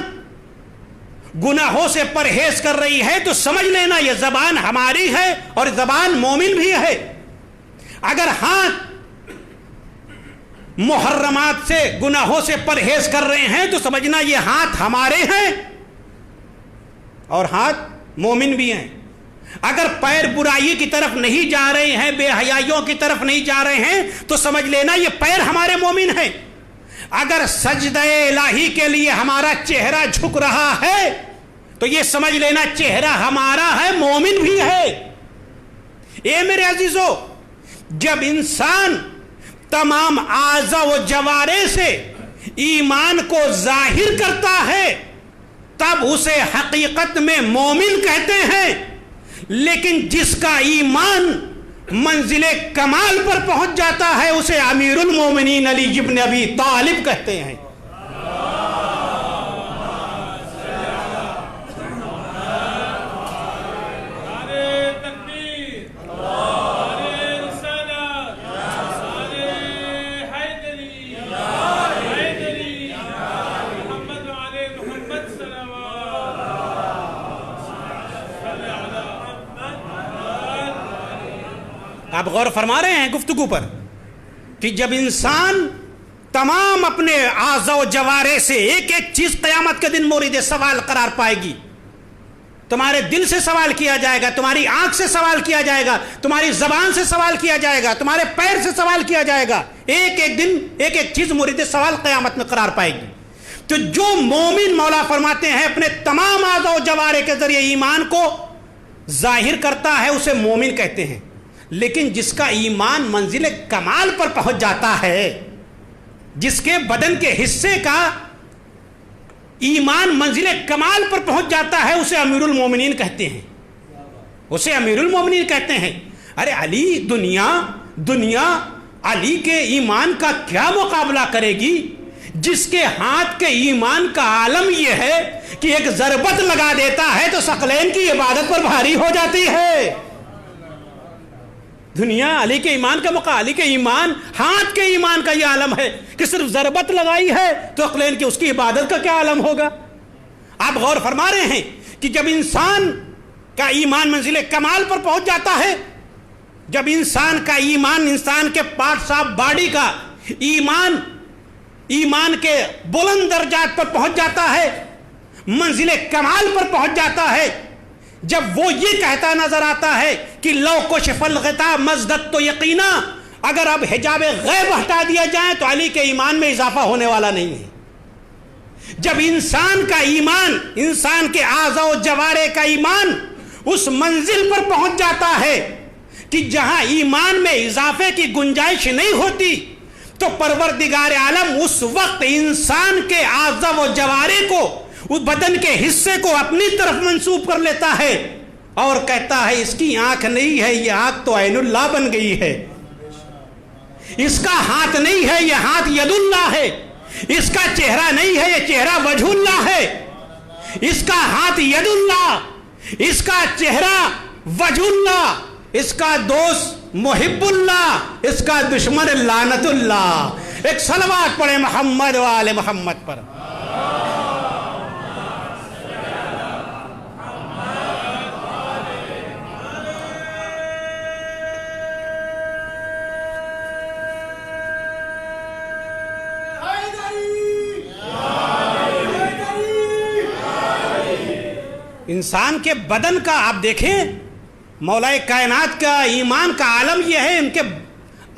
Speaker 1: گناہوں سے پرہیز کر رہی ہے تو سمجھ لینا یہ زبان ہماری ہے اور زبان مومن بھی ہے. اگر ہاتھ محرمات سے گناہوں سے پرہیز کر رہے ہیں تو سمجھنا یہ ہاتھ ہمارے ہیں اور ہاتھ مومن بھی ہیں. اگر پیر برائی کی طرف نہیں جا رہے ہیں, بے حیائیوں کی طرف نہیں جا رہے ہیں تو سمجھ لینا یہ پیر ہمارے مومن ہیں. اگر سجدہ الہی کے لیے ہمارا چہرہ جھک رہا ہے تو یہ سمجھ لینا چہرہ ہمارا ہے, مومن بھی ہے. اے میرے عزیزو, جب انسان تمام اعضاء و جوارح سے ایمان کو ظاہر کرتا ہے تب اسے حقیقت میں مومن کہتے ہیں. لیکن جس کا ایمان منزل کمال پر پہنچ جاتا ہے اسے امیر المومنین علی ابن ابی طالب کہتے ہیں. آپ غور فرما رہے ہیں گفتگو پر کہ جب انسان تمام اپنے اعضاء و جوارح سے ایک ایک چیز قیامت کے دن مورد سوال قرار پائے گی. تمہارے دل سے سوال کیا جائے گا, تمہاری آنکھ سے سوال کیا جائے گا, تمہاری زبان سے سوال کیا جائے گا, تمہارے پیر سے سوال کیا جائے گا. ایک ایک دن ایک ایک چیز مورد سوال قیامت میں قرار پائے گی. تو جو مومن, مولا فرماتے ہیں, اپنے تمام اعضاء و جوارح کے ذریعے ایمان کو ظاہر کرتا ہے اسے مومن کہتے ہیں. لیکن جس کا ایمان منزل کمال پر پہنچ جاتا ہے, جس کے بدن کے حصے کا ایمان منزل کمال پر پہنچ جاتا ہے اسے امیر المومنین کہتے ہیں, اسے امیر المومنین کہتے ہیں. ارے علی, دنیا علی کے ایمان کا کیا مقابلہ کرے گی جس کے ہاتھ کے ایمان کا عالم یہ ہے کہ ایک ضربت لگا دیتا ہے تو ثقلین کی عبادت پر بھاری ہو جاتی ہے. دنیا علی کے ایمان کا مقابلہ, علی کے ایمان, ہاتھ کے ایمان کا یہ عالم ہے کہ صرف ضربت لگائی ہے تو ثقلین کی اس کی عبادت کا کیا عالم ہوگا. آپ غور فرما رہے ہیں کہ جب انسان کا ایمان منزل کمال پر پہنچ جاتا ہے, جب انسان کا ایمان, انسان کے پارٹس آف باڈی کا ایمان کے بلند درجات پر پہنچ جاتا ہے, منزل کمال پر پہنچ جاتا ہے, جب وہ یہ کہتا نظر آتا ہے کہ لو کشف الغطاء مزدت تو یقینا, اگر اب حجاب غیب ہٹا دیا جائے تو علی کے ایمان میں اضافہ ہونے والا نہیں ہے. جب انسان کا ایمان, انسان کے اعضاء و جوارح کا ایمان اس منزل پر پہنچ جاتا ہے کہ جہاں ایمان میں اضافے کی گنجائش نہیں ہوتی تو پروردگار عالم اس وقت انسان کے اعضاء و جوارح کو, اس بدن کے حصے کو اپنی طرف منسوب کر لیتا ہے اور کہتا ہے اس کی آنکھ نہیں ہے, یہ آنکھ تو عین اللہ بن گئی ہے. اس کا ہاتھ نہیں ہے, یہ ہاتھ ید اللہ ہے. اس کا چہرہ نہیں ہے, یہ چہرہ وجہ اللہ ہے. اس کا ہاتھ ید اللہ, اس کا چہرہ وجہ اللہ, اس کا دوست محب اللہ, اس کا دشمن لعنت اللہ. ایک صلوات پڑھے محمد و آل محمد پر. انسان کے بدن کا آپ دیکھیں, مولا کائنات کا ایمان کا عالم یہ ہے, ان کے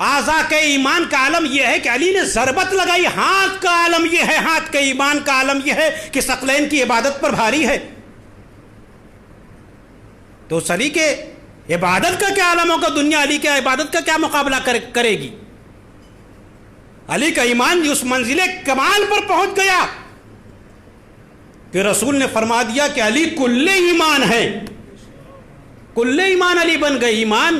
Speaker 1: اعضاء کے ایمان کا عالم یہ ہے کہ علی نے ضربت لگائی. ہاتھ کا عالم یہ ہے, ہاتھ کے ایمان کا عالم یہ ہے کہ ثقلین کی عبادت پر بھاری ہے. تو اس علی کے عبادت کا کیا عالم ہوگا, دنیا علی کے عبادت کا کیا مقابلہ کرے گی. علی کا ایمان اس منزل کمال پر پہنچ گیا کہ رسول نے فرما دیا کہ علی کل ایمان ہے. کل ایمان علی بن گئے. ایمان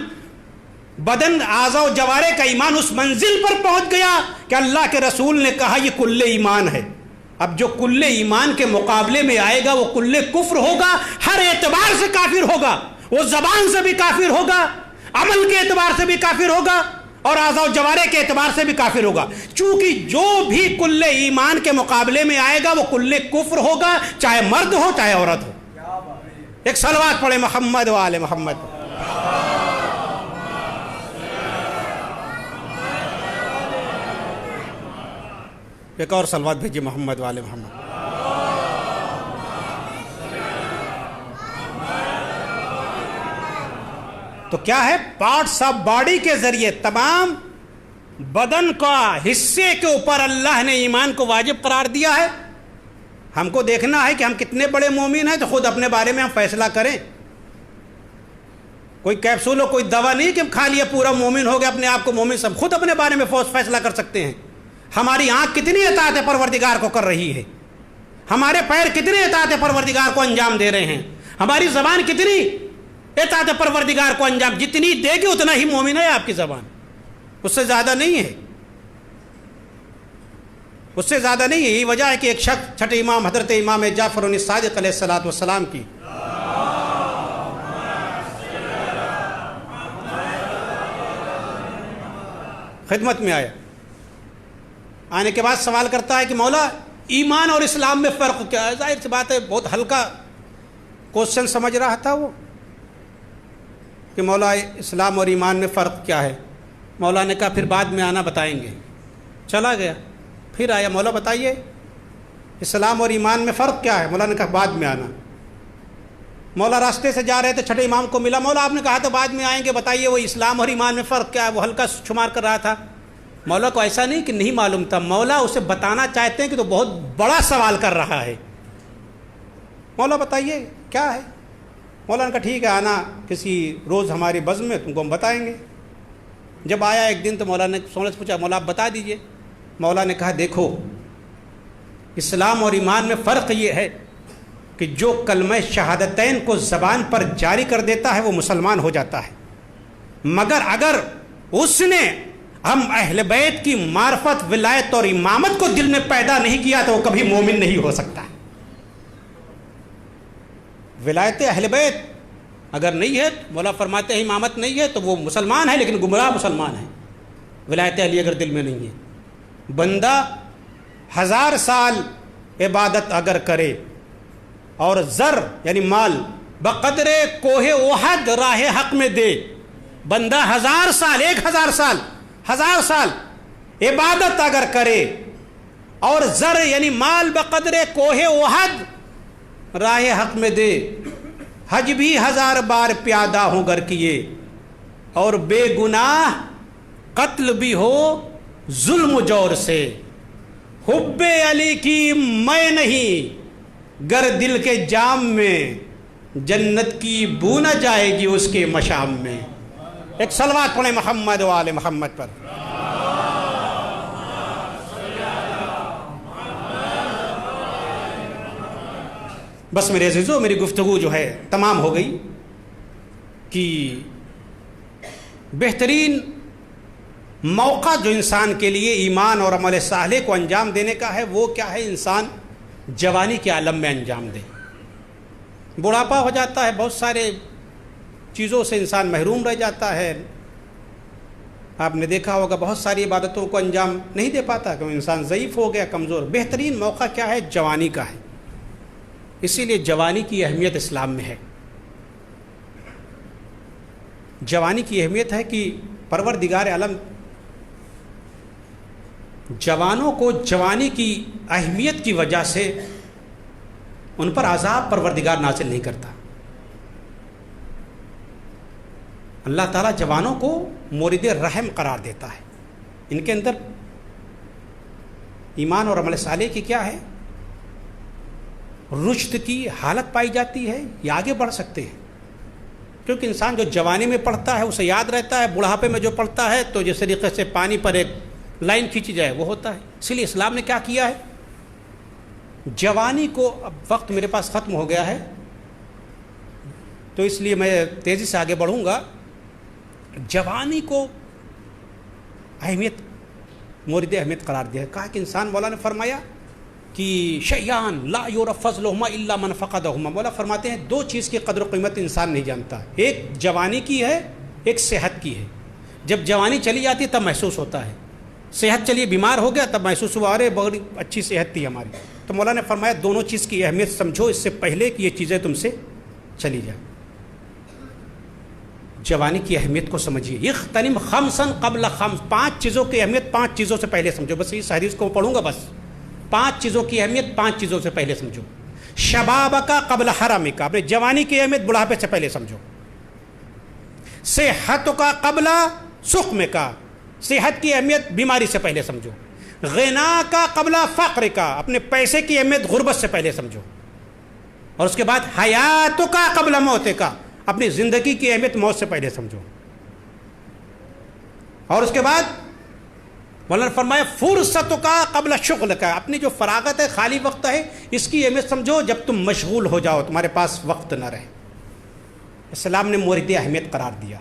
Speaker 1: بدن اعضاء و جوارح کا ایمان اس منزل پر پہنچ گیا کہ اللہ کے رسول نے کہا یہ کل ایمان ہے. اب جو کل ایمان کے مقابلے میں آئے گا وہ کل کفر ہوگا, ہر اعتبار سے کافر ہوگا. وہ زبان سے بھی کافر ہوگا, عمل کے اعتبار سے بھی کافر ہوگا, اور اعضاء و جوارح کے اعتبار سے بھی کافر ہوگا، چونکہ جو بھی کل ایمان کے مقابلے میں آئے گا وہ کل کفر ہوگا، چاہے مرد ہو چاہے عورت ہو۔ ایک صلوات پڑھے محمد و آل محمد۔ ایک اور صلوات بھیجیے محمد و آل محمد۔ تو کیا ہے؟ پارٹس آف باڈی کے ذریعے تمام بدن کا حصے کے اوپر اللہ نے ایمان کو واجب قرار دیا ہے۔ ہم کو دیکھنا ہے کہ ہم کتنے بڑے مومن ہیں تو خود اپنے بارے میں ہم فیصلہ کریں۔ کوئی کیپسول ہو، کوئی دوا نہیں کہ ہم کھا لیا پورا مومن ہو گیا، اپنے آپ کو مومن سب خود اپنے بارے میں فیصلہ کر سکتے ہیں۔ ہماری آنکھ کتنی اطاعت پروردگار کو کر رہی ہے، ہمارے پیر کتنے اطاعت پروردگار کو انجام دے رہے ہیں، ہماری زبان کتنی اطاعت پروردگار کو انجام جتنی دے گی اتنا ہی مومن ہے آپ کی زبان، اس سے زیادہ نہیں ہے، اس سے زیادہ نہیں ہے۔ یہی وجہ ہے کہ ایک شخص چھٹے امام حضرت امام جعفر الصادق علیہ الصلوۃ والسلام کی خدمت میں آیا، آنے کے بعد سوال کرتا ہے کہ مولا ایمان اور اسلام میں فرق کیا ہے؟ ظاہر سی بات ہے بہت ہلکا کوشچن سمجھ رہا تھا وہ کہ مولا اسلام اور ایمان میں فرق کیا ہے؟ مولا نے کہا پھر بعد میں آنا بتائیں گے۔ چلا گیا، پھر آیا، مولا بتائیے اسلام اور ایمان میں فرق کیا ہے؟ مولا نے کہا بعد میں آنا۔ مولا راستے سے جا رہے تھے، چھٹے امام کو ملا، مولا آپ نے کہا تو بعد میں آئیں گے، بتائیے وہ اسلام اور ایمان میں فرق کیا ہے؟ وہ ہلکا شمار کر رہا تھا۔ مولا کو ایسا نہیں کہ نہیں معلوم تھا، مولا اسے بتانا چاہتے ہیں کہ تو بہت بڑا سوال کر رہا ہے، مولا بتائیے کیا ہے؟ مولا نے کہا ٹھیک ہے، آنا کسی روز ہماری بزم میں، تم کو ہم بتائیں گے۔ جب آیا ایک دن تو مولا نے سونے سے پوچھا مولا آپ بتا دیجئے۔ مولا نے کہا دیکھو اسلام اور ایمان میں فرق یہ ہے کہ جو کلمہ شہادتین کو زبان پر جاری کر دیتا ہے وہ مسلمان ہو جاتا ہے، مگر اگر اس نے ہم اہل بیت کی معرفت، ولایت اور امامت کو دل میں پیدا نہیں کیا تو وہ کبھی مومن نہیں ہو سکتا ہے۔ ولایت اہل بیت اگر نہیں ہے، مولا فرماتے ہیں امامت نہیں ہے تو وہ مسلمان ہے لیکن گمراہ مسلمان ہے۔ ولایت اہلی اگر دل میں نہیں ہے، بندہ 1000 سال عبادت اگر کرے اور زر یعنی مال بقدر کوہ احد راہ حق میں دے، بندہ 1000 سال 1000 سال عبادت اگر کرے اور زر یعنی مال بقدر کوہ احد راہ حق میں دے، حج بھی 1000 بار پیادہ ہوں گر کیے، اور بے گناہ قتل بھی ہو ظلم و جور سے، حب علی کی میں نہیں گر دل کے جام میں، جنت کی بو نہ جائے گی اس کے مشام میں۔ ایک صلوات پڑھیں محمد و آل محمد پر۔ بس میرے عزیزو میری گفتگو جو ہے تمام ہو گئی کہ بہترین موقع جو انسان کے لیے ایمان اور عمل صالح کو انجام دینے کا ہے وہ کیا ہے؟ انسان جوانی کے عالم میں انجام دے۔ بڑھاپا ہو جاتا ہے، بہت سارے چیزوں سے انسان محروم رہ جاتا ہے، آپ نے دیکھا ہوگا بہت ساری عبادتوں کو انجام نہیں دے پاتا کیونکہ انسان ضعیف ہو گیا، کمزور۔ بہترین موقع کیا ہے؟ جوانی کا ہے۔ اسی لیے جوانی کی اہمیت اسلام میں ہے۔ جوانی کی اہمیت ہے کہ پروردگار عالم جوانوں کو جوانی کی اہمیت کی وجہ سے ان پر عذاب پروردگار نازل نہیں کرتا۔ اللہ تعالیٰ جوانوں کو مورد رحم قرار دیتا ہے، ان کے اندر ایمان اور عمل صالح کی کیا ہے؟ رشد کی حالت پائی جاتی ہے، یہ آگے بڑھ سکتے ہیں، کیونکہ انسان جو جوانی میں پڑھتا ہے اسے یاد رہتا ہے، بڑھاپے میں جو پڑھتا ہے تو جس طریقے سے پانی پر ایک لائن کھینچی جائے وہ ہوتا ہے۔ اس لیے اسلام نے کیا کیا ہے؟ جوانی کو، اب وقت میرے پاس ختم ہو گیا ہے تو اس لیے میں تیزی سے آگے بڑھوں گا۔ جوانی کو اہمیت، مورد اہمیت قرار دیا ہے، کہا کہ انسان، مولا نے فرمایا کہ شیان لا یعرف فضلہما الا من فقدہما، مولا فرماتے ہیں 2 چیز کی قدر و قیمت انسان نہیں جانتا، ایک جوانی کی ہے، ایک صحت کی ہے۔ جب جوانی چلی جاتی ہے تب محسوس ہوتا ہے. صحت چلیے بیمار ہو گیا تب محسوس ہوا ارے بڑی اچھی صحت تھی ہماری. تو مولانا نے فرمایا دونوں چیز کی اہمیت سمجھو اس سے پہلے کہ یہ چیزیں تم سے چلی جائیں. جوانی کی اہمیت کو سمجھیے. اغتنم خمسا قبل خمس, 5 چیزوں کی اہمیت 5 چیزوں سے پہلے سمجھو. بس اس حدیث کو پڑھوں گا, بس 5 چیزوں کی اہمیت 5 چیزوں سے پہلے سمجھو. شبابک قبل حرمک, اپنے جوانی کی اہمیت بڑھاپے سے پہلے سمجھو. صحتک قبل سقمک, صحت کی اہمیت بیماری سے پہلے سمجھو. غناک قبل فقرک, اپنے پیسے کی اہمیت غربت سے پہلے سمجھو. اور اس کے بعد حیاتک قبل موتک, اپنی زندگی کی اہمیت موت سے پہلے سمجھو. اور اس کے بعد مولانا نے فرمایا فرصتک قبل شغلک, اپنی جو فراغت ہے خالی وقت ہے اس کی اہمیت سمجھو جب تم مشغول ہو جاؤ تمہارے پاس وقت نہ رہے. اسلام نے مورد اہمیت قرار دیا.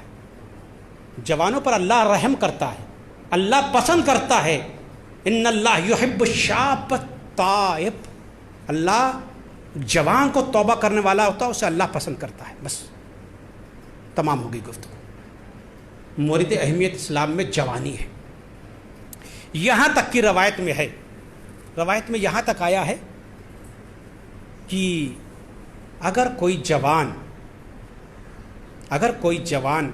Speaker 1: جوانوں پر اللہ رحم کرتا ہے, اللہ پسند کرتا ہے. ان اللہ یحب الشاب التائب, اللہ جوان کو توبہ کرنے والا ہوتا ہے اسے اللہ پسند کرتا ہے. بس تمام ہوگی گفتگو. مورد اہمیت اسلام میں جوانی ہے. یہاں تک کی روایت میں ہے, روایت میں یہاں تک آیا ہے کہ اگر کوئی جوان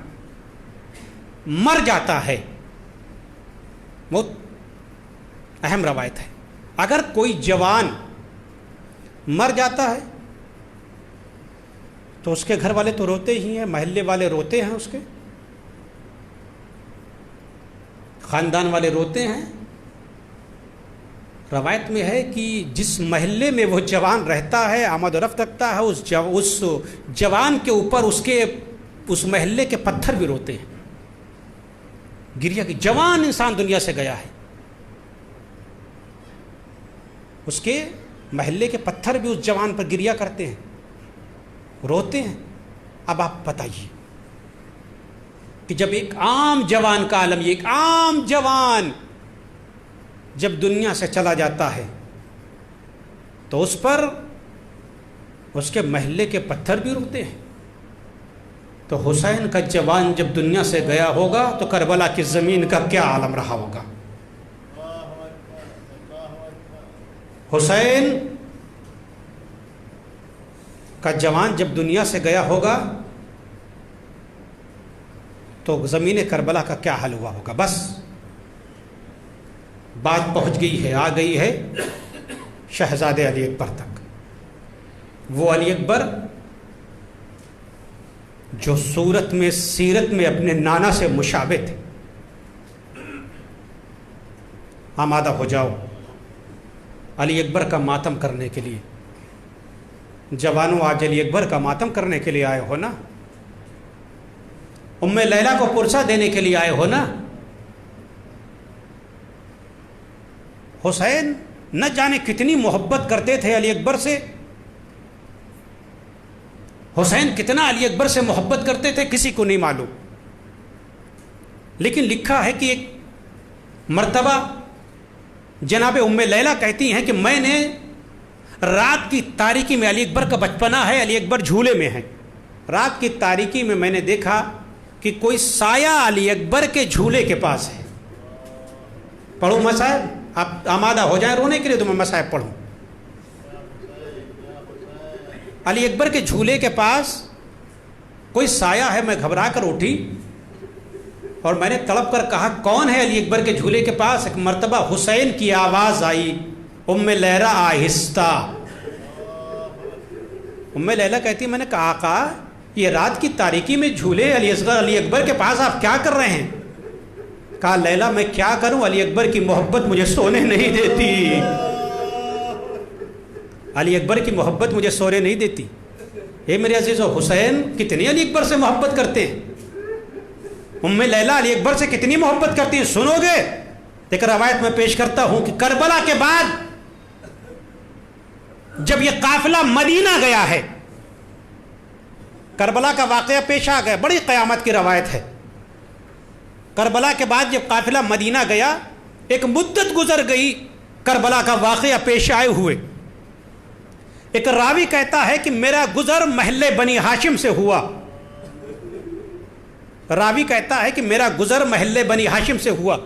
Speaker 1: مر جاتا ہے, بہت اہم روایت ہے, اگر کوئی جوان مر جاتا ہے تو اس کے گھر والے تو روتے ہی ہیں, محلے والے روتے ہیں, اس کے خاندان والے روتے ہیں. روایت میں ہے کہ جس محلے میں وہ جوان رہتا ہے, آمد و رفت رکھتا ہے, اس جوان کے اوپر اس محلے کے پتھر بھی روتے ہیں. گریہ کی جوان انسان دنیا سے گیا ہے, اس کے محلے کے پتھر بھی اس جوان پر گریہ کرتے ہیں, روتے ہیں. اب آپ بتائیے کہ جب ایک عام جوان کا عالم, یہ ایک عام جوان جب دنیا سے چلا جاتا ہے تو اس پر اس کے محلے کے پتھر بھی روتے ہیں. تو حسین کا جوان جب دنیا سے گیا ہوگا تو کربلا کی زمین کا کیا عالم رہا ہوگا. حسین کا جوان جب دنیا سے گیا ہوگا تو زمین کربلا کا کیا حال ہوا ہوگا. بس بات پہنچ گئی ہے, آ گئی ہے شہزادے علی اکبر تک. وہ علی اکبر جو صورت میں سیرت میں اپنے نانا سے مشابہ تھے. آمادہ ہو جاؤ علی اکبر کا ماتم کرنے کے لیے. جوانوں آج علی اکبر کا ماتم کرنے کے لیے آئے ہو نا, ام لیلا کو پرسہ دینے کے لیے آئے ہو نا. حسین نہ جانے کتنی محبت کرتے تھے علی اکبر سے. حسین کتنا علی اکبر سے محبت کرتے تھے کسی کو نہیں معلوم. لیکن لکھا ہے کہ ایک مرتبہ جناب ام لیلا کہتی ہیں کہ میں نے رات کی تاریکی میں, علی اکبر کا بچپنا ہے, علی اکبر جھولے میں ہے, رات کی تاریکی میں نے دیکھا کہ کوئی سایہ علی اکبر کے جھولے کے پاس ہے. پڑھوں مصائب, آپ آمادہ ہو جائیں رونے کے لیے تو میں مصائب پڑھوں. علی اکبر کے جھولے کے پاس کوئی سایہ ہے. میں گھبرا کر اٹھی اور میں نے تڑپ کر کہا کون ہے علی اکبر کے جھولے کے پاس. ایک مرتبہ حسین کی آواز آئی, ام لیلا آہستہ. ام لیلا کہتی میں نے کہا آقا یہ رات کی تاریکی میں جھولے علی اکبر کے پاس آپ کیا کر رہے ہیں. کہا لیلا میں کیا کروں, علی اکبر کی محبت مجھے سونے نہیں دیتی. علی اکبر کی محبت مجھے سونے نہیں دیتی. اے میرے عزیزو, حسین کتنی علی اکبر سے محبت کرتے ہیں, ام لیلا علی اکبر سے کتنی محبت کرتی ہیں سنو گے. ایک روایت میں پیش کرتا ہوں کہ کربلا کے بعد جب یہ قافلہ مدینہ گیا ہے, کربلا کا واقعہ پیش آ گیا, بڑی قیامت کی روایت ہے. کربلا کے بعد جب قافلہ مدینہ گیا, ایک مدت گزر گئی کربلا کا واقعہ پیش آئے ہوئے. ایک راوی کہتا ہے کہ میرا گزر محلے بنی ہاشم سے ہوا. راوی کہتا ہے کہ میرا گزر محلے بنی ہاشم سے ہوا،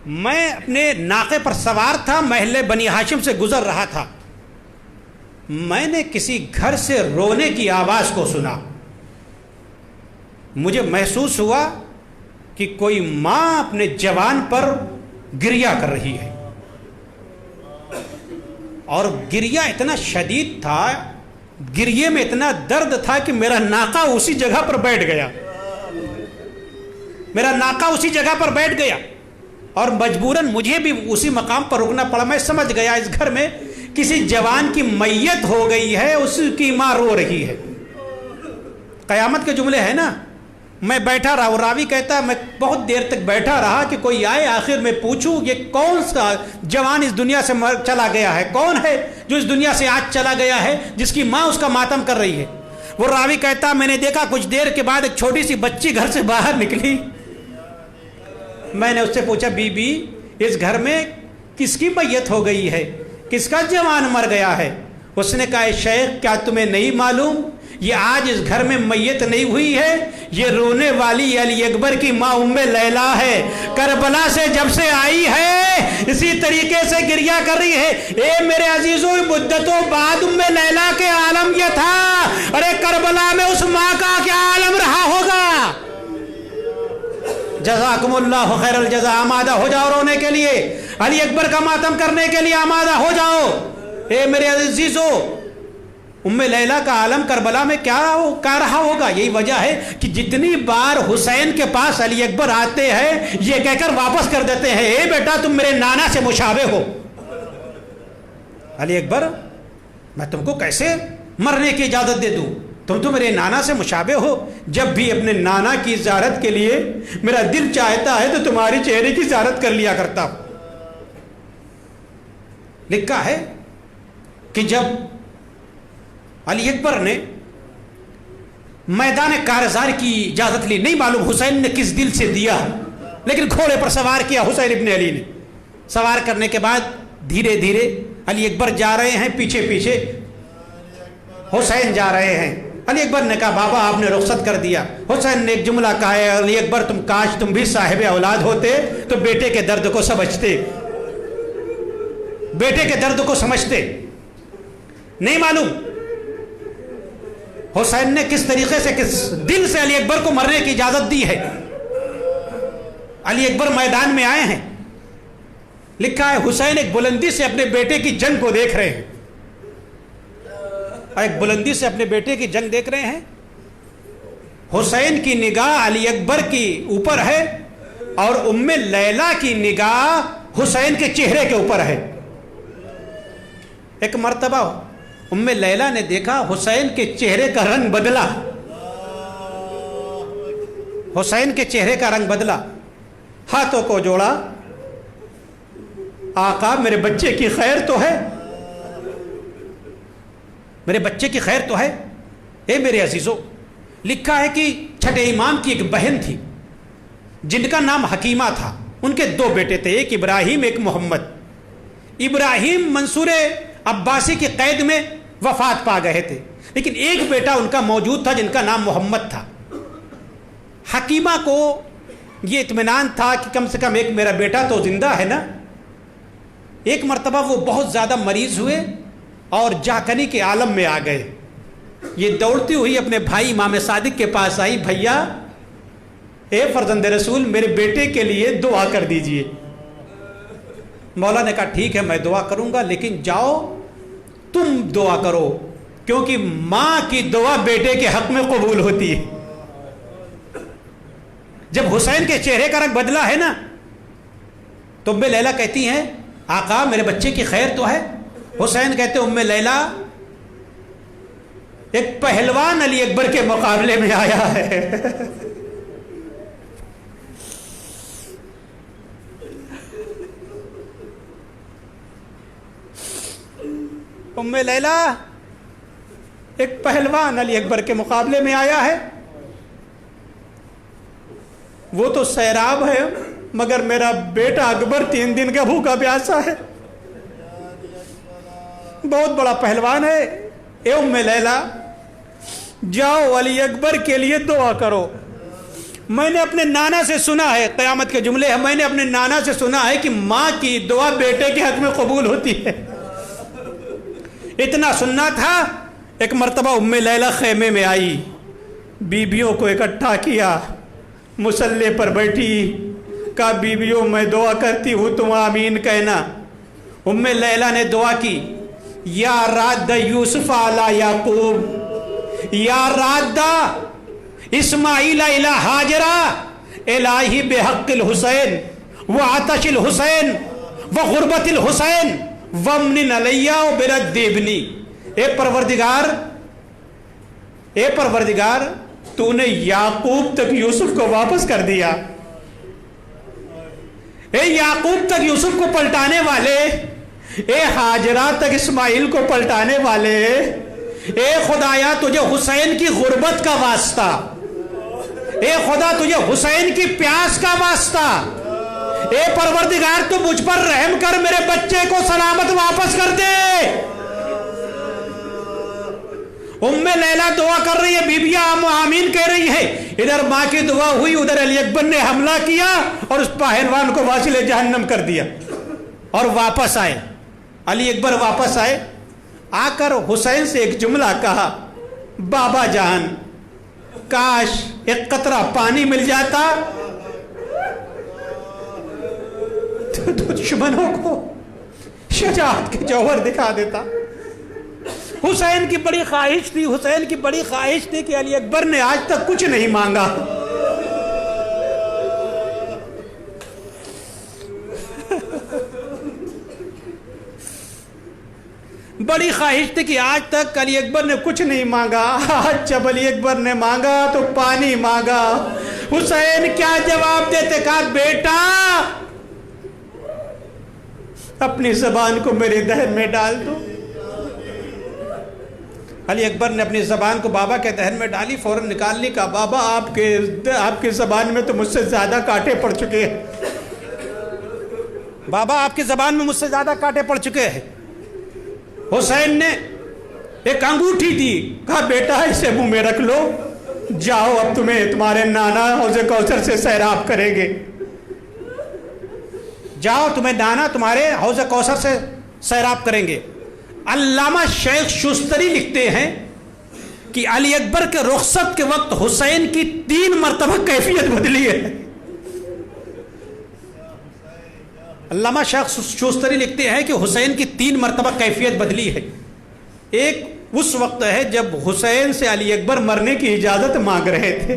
Speaker 1: میں اپنے ناقے پر سوار تھا، محلے بنی ہاشم سے گزر رہا تھا، میں نے کسی گھر سے رونے کی آواز کو سنا، مجھے محسوس ہوا کہ کوئی ماں اپنے جوان پر گریہ کر رہی ہے، اور گریہ اتنا شدید تھا، گریے میں اتنا درد تھا کہ میرا ناقہ اسی جگہ پر بیٹھ گیا، میرا ناقہ اسی جگہ پر بیٹھ گیا، اور مجبوراً مجھے بھی اسی مقام پر رکنا پڑا۔ میں سمجھ گیا اس گھر میں کسی جوان کی میت ہو گئی ہے، اس کی ماں رو رہی ہے۔ قیامت کے جملے ہیں نا۔ میں بیٹھا رہا، وہ راوی کہتا ہے میں بہت دیر تک بیٹھا رہا کہ کوئی آئے، آخر میں پوچھوں یہ کون سا جوان اس دنیا سے چلا گیا ہے، کون ہے جو اس دنیا سے آج چلا گیا ہے جس کی ماں اس کا ماتم کر رہی ہے۔ وہ راوی کہتا میں نے دیکھا کچھ دیر کے بعد ایک چھوٹی سی بچی گھر سے باہر نکلی، میں نے اس سے پوچھا بی بی اس گھر میں کس کی میت ہو گئی ہے، کس کا جوان مر گیا ہے؟ اس نے کہا شیخ کیا تمہیں نہیں معلوم یہ آج اس گھر میں میت نہیں ہوئی ہے، یہ رونے والی علی اکبر کی ماں ام لیلا ہے، کربلا سے جب سے آئی ہے اسی طریقے سے گریہ کر رہی ہے۔ اے میرے عزیزوں مدتوں بعد ام لیلا کے عالم یہ تھا، ارے کربلا میں اس ماں کا کیا عالم رہا ہوگا۔ جزاکم اللہ خیر الجزا، آمادہ ہو جاؤ رونے کے لیے، علی اکبر کا ماتم کرنے کے لیے آمادہ ہو جاؤ۔ اے میرے عزیزوں ام لیلا کا عالم کربلا میں کیا رہا ہوگا؟ یہی وجہ ہے کہ جتنی بار حسین کے پاس علی اکبر آتے ہیں یہ کہہ کر واپس کر دیتے ہیں اے بیٹا تم میرے نانا سے مشابہ ہو۔ علی اکبر میں تم کو کیسے مرنے کی اجازت دے دوں، تم تو میرے نانا سے مشابہ ہو، جب بھی اپنے نانا کی زیارت کے لیے میرا دل چاہتا ہے تو تمہاری چہرے کی زیارت کر لیا کرتا ہوں۔ لکھا ہے کہ جب علی اکبر نے میدان کارزار کی اجازت لی، نہیں معلوم حسین نے کس دل سے دیا، لیکن گھوڑے پر سوار کیا حسین ابن علی نے۔ سوار کرنے کے بعد دھیرے دھیرے علی اکبر جا رہے ہیں، پیچھے پیچھے حسین جا رہے ہیں۔ علی اکبر نے کہا بابا آپ نے رخصت کر دیا۔ حسین نے ایک جملہ کہا ہے علی اکبر تم کاش تم بھی صاحب اولاد ہوتے تو بیٹے کے درد کو سمجھتے، بیٹے کے درد کو سمجھتے۔ نہیں معلوم حسین نے کس طریقے سے کس دل سے علی اکبر کو مرنے کی اجازت دی ہے۔ علی اکبر میدان میں آئے ہیں، لکھا ہے حسین ایک بلندی سے اپنے بیٹے کی جنگ کو دیکھ رہے ہیں، ایک بلندی سے اپنے بیٹے کی جنگ دیکھ رہے ہیں۔ حسین کی نگاہ علی اکبر کی اوپر ہے اور ام لیلا کی نگاہ حسین کے چہرے کے اوپر ہے۔ ایک مرتبہ ام لیلا نے دیکھا حسین کے چہرے کا رنگ بدلا، حسین کے چہرے کا رنگ بدلا، ہاتھوں کو جوڑا، آقا میرے بچے کی خیر تو ہے، میرے بچے کی خیر تو ہے۔ اے میرے عزیزوں لکھا ہے کہ چھٹے امام کی ایک بہن تھی جن کا نام حکیمہ تھا، ان کے دو بیٹے تھے، ایک ابراہیم ایک محمد۔ ابراہیم منصور عباسی کی قید میں وفات پا گئے تھے، لیکن ایک بیٹا ان کا موجود تھا جن کا نام محمد تھا۔ حکیمہ کو یہ اطمینان تھا کہ کم سے کم ایک میرا بیٹا تو زندہ ہے نا۔ ایک مرتبہ وہ بہت زیادہ مریض ہوئے اور جاکنی کے عالم میں آ گئے۔ یہ دوڑتی ہوئی اپنے بھائی امام صادق کے پاس آئی، بھیا اے فرزند رسول میرے بیٹے کے لیے دعا کر دیجئے۔ مولا نے کہا ٹھیک ہے میں دعا کروں گا، لیکن جاؤ تم دعا کرو، کیونکہ ماں کی دعا بیٹے کے حق میں قبول ہوتی ہے۔ جب حسین کے چہرے کا رنگ بدلا ہے نا تو ام لیلا کہتی ہیں آقا میرے بچے کی خیر تو ہے؟ حسین کہتے ام لیلا ایک پہلوان علی اکبر کے مقابلے میں آیا ہے۔ ام لیلا ایک پہلوان علی اکبر کے مقابلے میں آیا ہے، وہ تو سیراب ہے مگر میرا بیٹا اکبر 3 دن کا بھوکا پیاسا ہے، بہت بڑا پہلوان ہے۔ اے ام لیلا جاؤ علی اکبر کے لیے دعا کرو. میں نے اپنے نانا سے سنا ہے، قیامت کے جملے ہیں، میں نے اپنے نانا سے سنا ہے کہ ماں کی دعا بیٹے کے حق میں قبول ہوتی ہے. اتنا سننا تھا. ایک مرتبہ ام لیلہ خیمے میں آئی، بیبیوں کو اکٹھا کیا، مصلے پر بیٹھی، کہا بیبیوں میں دعا کرتی ہوں تم آمین کہنا. ام لیلہ نے دعا کی، یا راد یوسف علی یعقوب، یا راد اسماعیل الی ہاجرہ، الہی بحق الحسین وعطش الحسین وغربت الحسین وامن علیہ وبرد ابنی. اے پروردگار تو نے یعقوب تک یوسف کو واپس کر دیا. اے یعقوب تک یوسف کو پلٹانے والے، اے ہاجرہ تک اسماعیل کو پلٹانے والے، اے خدایا تجھے حسین کی غربت کا واسطہ، اے خدا تجھے حسین کی پیاس کا واسطہ، اے پروردگار تو مجھ پر رحم کر، میرے بچے کو سلامت واپس کر دے. ام لیلہ دعا کر رہی ہے، بیبیاں آمین کہہ رہی ہے. ادھر ماں کی دعا ہوئی، ادھر علی اکبر نے حملہ کیا اور اس پہلوان کو واصل جہنم کر دیا. اور واپس آئے، علی اکبر واپس آئے، آ کر حسین سے ایک جملہ کہا، بابا جان کاش ایک قطرہ پانی مل جاتا تو دشمنوں کو شجاعت کے جوہر دکھا دیتا. حسین کی بڑی خواہش تھی، حسین کی بڑی خواہش تھی کہ علی اکبر نے آج تک کچھ نہیں مانگا. بڑی خواہش تھی کہ آج تک علی اکبر نے کچھ نہیں مانگا. آج جب علی اکبر نے مانگا تو پانی مانگا. حسین کیا جواب دیتے؟ کہا بیٹا اپنی زبان کو میرے دہن میں ڈال دو. علی اکبر نے اپنی زبان کو بابا کے دہن میں ڈالی، فوراً نکال لی. کہا بابا آپ کی زبان میں تو مجھ سے زیادہ کانٹے پڑ چکے ہیں. بابا آپ کی زبان میں مجھ سے زیادہ کانٹے پڑ چکے ہیں. حسین نے ایک انگوٹھی دی، کہا بیٹا اسے منہ میں رکھ لو، جاؤ اب تمہارے نانا حوض کوثر سے سیراب کریں گے. جاؤ تمہیں نانا تمہارے حوض کوثر سے سیراب کریں گے. علامہ شیخ شوستری لکھتے ہیں کہ علی اکبر کے رخصت کے وقت حسین کی 3 مرتبہ کیفیت بدلی ہے. علامہ شیخ شوستری لکھتے ہیں کہ حسین کی 3 مرتبہ کیفیت بدلی ہے. ایک اس وقت ہے جب حسین سے علی اکبر مرنے کی اجازت مانگ رہے تھے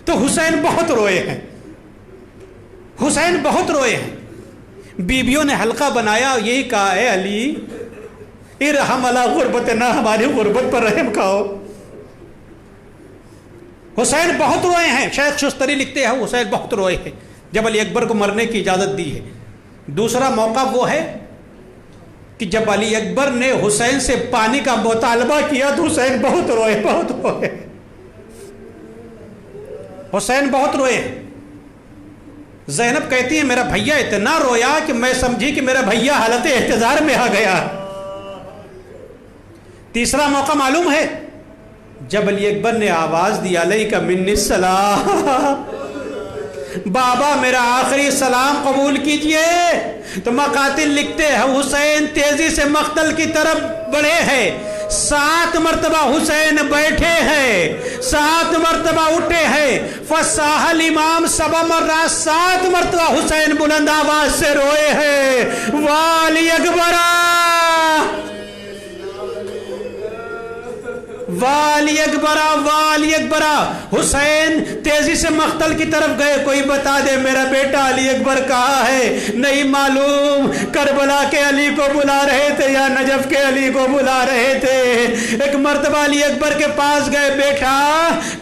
Speaker 1: تو حسین بہت روئے ہیں، حسین بہت روئے ہیں. بیبیوں نے حلقہ بنایا، یہی کہا ہے علی ارحم علی غربتنا، ہماری غربت پر رحم کھاؤ. حسین بہت روئے ہیں. شیخ شوستری لکھتے ہیں حسین بہت روئے ہیں جب علی اکبر کو مرنے کی اجازت دی ہے. دوسرا موقع وہ ہے کہ جب علی اکبر نے حسین سے پانی کا مطالبہ کیا تو حسین بہت روئے، بہت روئے. حسین بہت روئے. زینب کہتی ہے میرا بھیا اتنا رویا کہ میں سمجھی کہ میرا بھیا حالت احتضار میں آ گیا. تیسرا موقع معلوم ہے جب علی اکبر نے آواز دی علیک منی السلام، بابا میرا آخری سلام قبول کیجئے. تو مقاتل لکھتے ہیں حسین تیزی سے مقتل کی طرف بڑھے ہیں. 7 مرتبہ حسین بیٹھے ہیں، 7 مرتبہ اٹھے ہیں. فصاح الامام 7 مرات، 7 مرتبہ حسین بلند آواز سے روئے ہیں، والی اکبرہ والی اکبرہ والی اکبرہ. حسین تیزی سے مقتل کی طرف گئے. کوئی بتا دے میرا بیٹا علی اکبر کہاں ہے؟ نہیں معلوم. کربلا کے علی کو بلا رہے تھے یا نجف کے علی کو بلا رہے تھے. ایک مرتبہ علی اکبر کے پاس گئے، بیٹا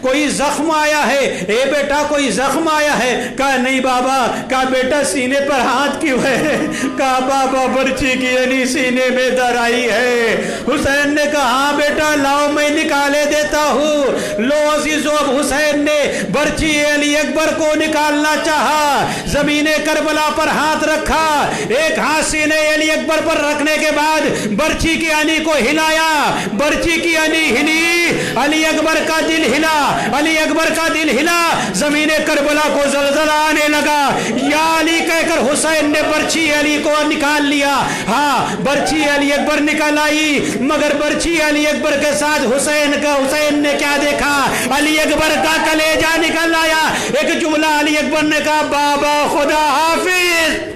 Speaker 1: کوئی زخم آیا ہے؟ اے بیٹا کوئی زخم آیا ہے؟ کہا نہیں بابا. کہا بیٹا سینے پر ہاتھ کیوں ہے؟ کہا بابا برچی کی علی سینے میں در آئی ہے. حسین نے کہا ہاں بیٹا لاؤ میں نکالے دیتا ہوں۔ لو عزیزو، اب حسین نے برچی علی اکبر کو نکالنا چاہا، زمین کربلا پر ہاتھ رکھا، ایک ہاتھ سینے علی اکبر پر رکھنے کے بعد برچی کی انی کو ہلایا، برچی کی انی ہلی، علی اکبر کا دل ہلا، علی اکبر کا دل ہلا، زمین کربلا کو زلزلہ آنے لگا۔ یا علی کہہ کر حسین نے برچی علی کو نکال لیا۔ ہاں، برچی علی اکبر نکل آئی، مگر برچی علی اکبر کے ساتھ حسین نے کیا دیکھا؟ علی اکبر کا کلیجہ نکل آیا۔ ایک جملہ علی اکبر نے کہا، بابا خدا حافظ،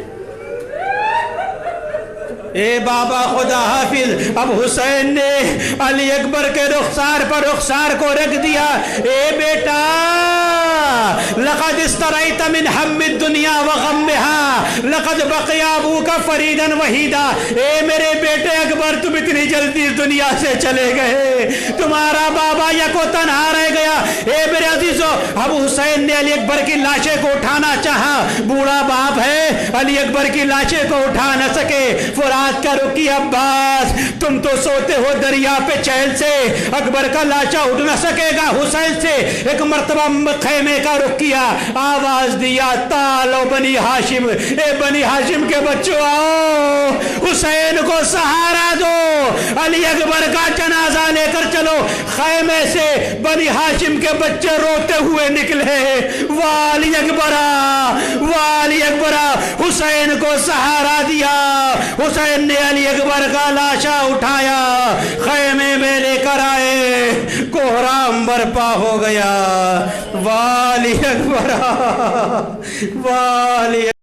Speaker 1: اے بابا خدا حافظ۔ اب حسین نے علی اکبر کے رخسار پر رخسار کو رکھ دیا۔ اے بیٹا، لقد استریت من ہم الدنیا وغمها، لقد بقی ابوک فریدا وحیدا۔ اے میرے بیٹے اکبر، تم اتنی جلدی اس دنیا سے چلے گئے، تمہارا بابا یکو تنہا رہ گیا۔ اے میرے عزیزو، اب حسین نے علی اکبر کی لاشیں کو اٹھانا چاہا، بوڑھا باپ ہے، علی اکبر کی لاشیں کو اٹھا نہ سکے۔ فرات کا رکی، عباس تم تو سوتے ہو دریا پہ چین سے، اکبر کا لاشا اٹھ نہ سکے گا۔ حسین سے ایک مرتبہ خیمے کا رخ کیا، آواز دیا، تالو بنی ہاشم، اے بنی ہاشم کے بچوں آؤ، حسین کو سہارا دو، علی اکبر کا جنازہ لے کر چلو۔ خیمے سے بنی ہاشم کے بچے روتے ہوئے نکلے، والی اکبرہ، والی اکبرہ، حسین کو سہارا دیا۔ حسین نے علی اکبر کا لاشا اٹھایا، خیمے میں لے کر آئے، کوہرام برپا ہو گیا۔ والی اکبرہ، والی